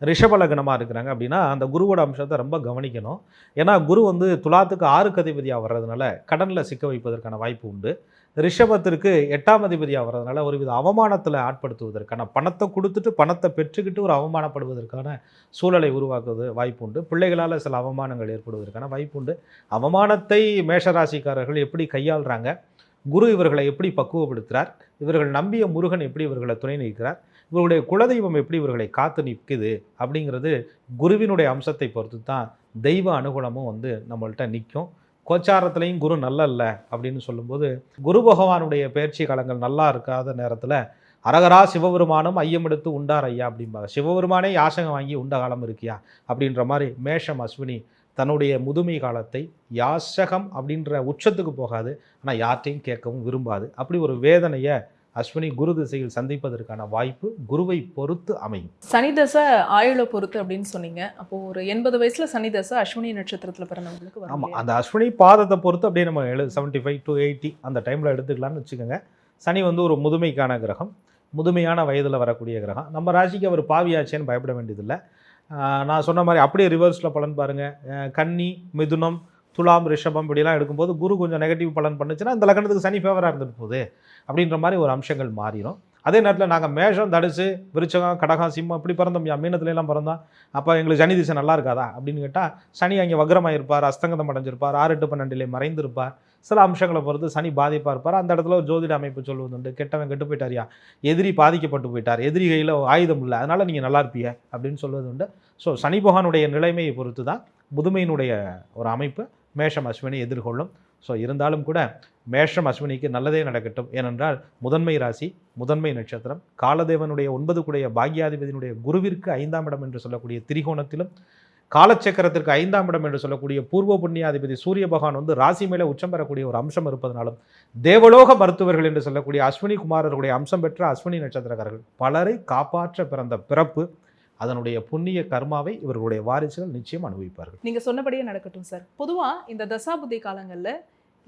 ரிஷப லக்னமாக இருக்கிறாங்க அப்படின்னா அந்த குருவோட அம்சத்தை ரொம்ப கவனிக்கணும். ஏன்னா குரு வந்து துலாத்துக்கு 6க்கு அதிபதியாக வர்றதுனால கடனில் சிக்க வைப்பதற்கான வாய்ப்பு உண்டு. ரிஷபத்திற்கு 8ஆம் அதிபதியாக வர்றதுனால ஒருவித அவமானத்தில் ஆட்படுத்துவதற்கான, பணத்தை கொடுத்துட்டு பணத்தை பெற்றுக்கிட்டு ஒரு அவமானப்படுவதற்கான சூழலை உருவாக்குவது வாய்ப்பு உண்டு. பிள்ளைகளால் சில அவமானங்கள் ஏற்படுவதற்கான வாய்ப்பு உண்டு. அவமானத்தை மேஷராசிக்காரர்கள் எப்படி கையாளுறாங்க, குரு இவர்களை எப்படி பக்குவப்படுத்துகிறார், இவர்கள் நம்பிய முருகன் எப்படி இவர்களை துணை நிற்கிறார், இவருடைய குலதெய்வம் எப்படி இவர்களை காத்து நிற்குது அப்படிங்கிறது குருவினுடைய அம்சத்தை பொறுத்து தான் தெய்வ அனுகூலமும் வந்து நம்மள்கிட்ட நிற்கும். கோச்சாரத்துலேயும் குரு நல்ல இல்லை அப்படின்னு சொல்லும்போது குரு பகவானுடைய பயிற்சி காலங்கள் நல்லா இருக்காத நேரத்தில் அரகரா சிவபெருமானும் ஐயம் எடுத்து உண்டார் ஐயா அப்படிம்பாங்க. சிவபெருமானே யாசகம் வாங்கி உண்ட காலம் இருக்கியா அப்படின்ற மாதிரி மேஷம் அஸ்வினி தன்னுடைய முதுமை காலத்தை யாசகம் அப்படின்ற உச்சத்துக்கு போகாது, ஆனால் யார்ட்டையும் கேட்கவும் விரும்பாது. அப்படி ஒரு வேதனையை அஸ்வினி குரு திசையில் சந்திப்பதற்கான வாய்ப்பு குருவை பொறுத்து அமையும். சனி தசை ஆயுளை பொறுத்து அப்படின்னு சொன்னீங்க. அப்போ ஒரு 80 வயசுல சனி தசை அஸ்வினி நட்சத்திரத்தில் பிறந்தவங்களுக்கு வரும். ஆமாம், அந்த அஸ்வினி பாதத்தை பொறுத்து அப்படியே நம்ம 75 to 80 அந்த டைமில் எடுத்துக்கலாம்னு வச்சுக்கோங்க. சனி வந்து ஒரு முதுமைக்கான கிரகம், முதுமையான வயதில் வரக்கூடிய கிரகம். நம்ம ராசிக்கு அவர் பாவியாச்சேன்னு பயப்பட வேண்டியதில்லை. நான் சொன்ன மாதிரி அப்படியே ரிவர்ஸில் பலன் பாருங்கள். கன்னி, மிதுனம், துலாம், ரிஷபம் இப்படிலாம் எடுக்கும்போது குரு கொஞ்சம் நெகட்டிவ் பலன் பண்ணுச்சுன்னா இந்த லக்னத்துக்கு சனி ஃபேவராக இருந்துட்டு போகுது அப்படின்ற மாதிரி ஒரு அம்சங்கள் மாறிடும். அதே நேரத்தில் நாங்கள் மேஷம், தடுசு, விருச்சகம், கடகம், சிம்மம் இப்படி பிறந்தோம், மீனத்துலலாம் பிறந்தோம், அப்போ எங்களுக்கு சனி திசை நல்லா இருக்காதா அப்படின்னு கேட்டால் சனி அங்கே வக்ரமாக இருப்பார், அஸ்தங்கதம் அடைஞ்சிருப்பார், 6, 8, 12 மறைந்திருப்பார், சில அம்சங்களை பொறுத்து சனி பாதிப்பாக இருப்பார். அந்த இடத்துல ஒரு ஜோதிட அமைப்பு சொல்வதுண்டு, கெட்டவன் கெட்டு போயிட்டாரியா, எதிரி பாதிக்கப்பட்டு போயிட்டார், எதிரி கையில் ஆயுதம் இல்லை, அதனால் நீங்கள் நல்லா இருப்பீங்க அப்படின்னு சொல்வது உண்டு. ஸோ சனி பகவானுடைய நிலைமையை பொறுத்து தான் முதுமையினுடைய ஒரு அமைப்பு மேஷம் அஸ்வினி எதிர்கொள்ளும். ஸோ இருந்தாலும் கூட மேஷம் அஸ்வினிக்கு நல்லதே நடக்கட்டும். ஏனென்றால் முதன்மை ராசி, முதன்மை நட்சத்திரம், காலதேவனுடைய 9 கூடிய பாக்யாதிபதியினுடைய குருவிற்கு 5ஆம் இடம் என்று சொல்லக்கூடிய திரிகோணத்திலும், காலச்சக்கரத்திற்கு 5ஆம் இடம் என்று சொல்லக்கூடிய பூர்வ புண்ணியாதிபதி சூரிய பகவான் வந்து ராசி மேலே உச்சம் பெறக்கூடிய ஒரு அம்சம் இருப்பதனாலும், தேவலோக மருத்துவர்கள் என்று சொல்லக்கூடிய அஸ்வினி குமாரர்களுடைய அம்சம் பெற்ற அஸ்வினி நட்சத்திரக்காரர்கள் பலரை காப்பாற்ற பிறந்த பிறப்பு, அதனுடைய புண்ணிய கர்மாவை இவர்களுடைய வாரிசுகள் நிச்சயம் அனுபவிப்பார்கள். நீங்க சொன்னபடியே நடக்கட்டும் சார். பொதுவா இந்த தசாபுத்தி காலங்கள்ல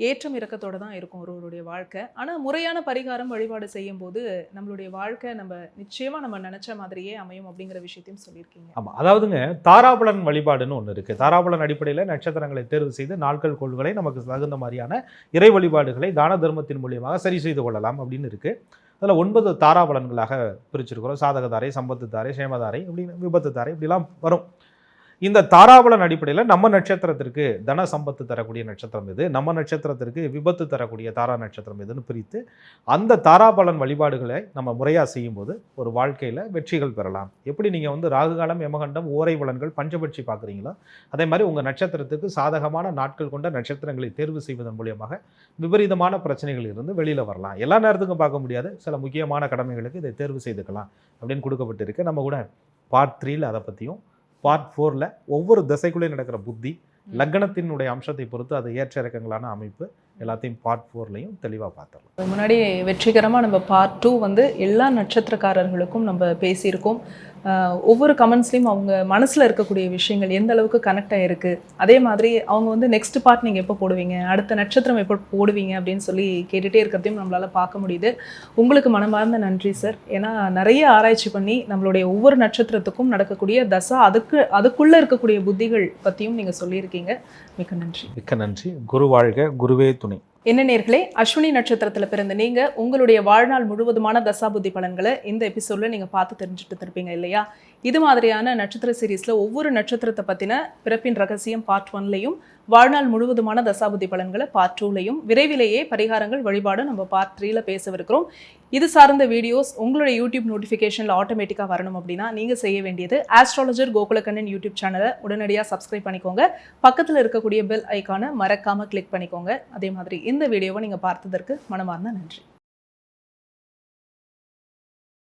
ஏற்றம் இறக்கத்தோட தான் இருக்கும் ஒருவருடைய வாழ்க்கை. ஆனா முறையான பரிகாரம் வழிபாடு செய்யும்போது நம்மளுடைய வாழ்க்கை நம்ம நிச்சயமா நம்ம நினைச்ச மாதிரியே அமையும் அப்படிங்கிற விஷயத்தையும் சொல்லியிருக்கீங்க. ஆமாம், அதாவதுங்க தாராபலன் வழிபாடுன்னு ஒன்று இருக்குது. தாராபலன் அடிப்படையில் நட்சத்திரங்களை தேர்வு செய்து நாட்கள் கோள்களை நமக்கு தகுந்த மாதிரியான இறை வழிபாடுகளை தான தர்மத்தின் மூலியமாக சரி செய்து கொள்ளலாம் அப்படின்னு இருக்குது. அதில் 9 தாராபலன்களாக பிரிச்சிருக்கிறோம். சாதகதாரை, சம்பத்து தாரை, சேமதாரை, இப்படின்னு விபத்து தாரை இப்படிலாம் வரும். இந்த தாராபலன் அடிப்படையில் நம்ம நட்சத்திரத்திற்கு தன சம்பத்து தரக்கூடிய நட்சத்திரம் எது, நம்ம நட்சத்திரத்திற்கு விபத்து தரக்கூடிய தாரா நட்சத்திரம் எதுன்னு பிரித்து அந்த தாராபலன் வழிபாடுகளை நம்ம முறையாக செய்யும்போது ஒரு வாழ்க்கையில் வெற்றிகள் பெறலாம். எப்படி நீங்கள் வந்து ராகுகாலம், யமகண்டம், ஓரை பலன்கள், பஞ்சபட்சி பார்க்குறீங்களோ அதே மாதிரி உங்கள் நட்சத்திரத்துக்கு சாதகமான நாட்கள் கொண்ட நட்சத்திரங்களை தேர்வு செய்வதன் மூலியமாக விபரீதமான பிரச்சனைகள் இருந்து வெளியில் வரலாம். எல்லா நேரத்துக்கும் பார்க்க முடியாது, சில முக்கியமான கடமைகளுக்கு இதை தேர்வு செய்துக்கலாம் அப்படின்னு கொடுக்கப்பட்டிருக்கு. நம்ம கூட பார்ட் 3ல் அதை பற்றியும், பார்ட் 4ல் ஒவ்வொரு திசைக்குள்ளே நடக்கிற புத்தி, லக்னத்தினுடைய அம்சத்தை பொறுத்து அது ஏற்ற இறக்கங்களான அமைப்பு எல்லாத்தையும் பார்ட் 4லையும் தெளிவாக பார்த்துடலாம். முன்னாடி வெற்றிகரமாக நம்ம பார்ட் 2 வந்து எல்லா நட்சத்திரக்காரர்களுக்கும் நம்ம பேசியிருக்கோம். ஒவ்வொரு கமெண்ட்ஸ்லையும் அவங்க மனசில் இருக்கக்கூடிய விஷயங்கள் எந்த அளவுக்கு கனெக்ட் ஆகிருக்கு, அதே மாதிரி அவங்க வந்து நெக்ஸ்ட் பார்ட் நீங்கள் எப்போ போடுவீங்க, அடுத்த நட்சத்திரம் எப்போ போடுவீங்க அப்படின்னு சொல்லி கேட்டுகிட்டே இருக்கிறதையும் நம்மளால் பார்க்க முடியுது. உங்களுக்கு மனமார்ந்த நன்றி சார். ஏன்னா நிறைய ஆராய்ச்சி பண்ணி நம்மளுடைய ஒவ்வொரு நட்சத்திரத்துக்கும் நடக்கக்கூடிய தசா அதுக்குள்ளே இருக்கக்கூடிய புத்திகள் பற்றியும் நீங்கள் சொல்லியிருக்கீங்க. மிக்க நன்றி. மிக்க நன்றி. குரு வாழ்க, குருவே துணை. என்ன நேர்களே, அஸ்வினி நட்சத்திரத்தில் பிறந்த நீங்கள் உங்களுடைய வாழ்நாள் முழுவதுமான தசாபுத்தி பலன்களை இந்த எபிசோடில் நீங்கள் பார்த்து தெரிஞ்சுட்டு இருப்பீங்க இல்லையா? இது மாதிரியான நட்சத்திர சீரீஸில் ஒவ்வொரு நட்சத்திரத்தை பற்றின பிறப்பின் ரகசியம் பார்ட் 1லையும், வாழ்நாள் முழுவதுமான தசாபுத்தி பலன்களை பார்ட் 2லையும், விரைவிலேயே பரிகாரங்கள் வழிபாடு நம்ம பார்ட் 3ல பேசவிருக்கிறோம். இது சார்ந்த வீடியோஸ் உங்களுடைய யூடியூப் நோட்டிஃபிகேஷனில் ஆட்டோமேட்டிக்காக வரணும் அப்படின்னா நீங்கள் செய்ய வேண்டியது ஆஸ்ட்ராலஜர் கோகுலக்கண்ணன் யூடியூப் சேனலை உடனடியாக சப்ஸ்கிரைப் பண்ணிக்கோங்க. பக்கத்தில் இருக்கக்கூடிய பெல் ஐக்கானை மறக்காமல் கிளிக் பண்ணிக்கோங்க. அதே மாதிரி இந்த வீடியோவை நீங்கள் பார்த்ததற்கு மனமார்ந்த நன்றி.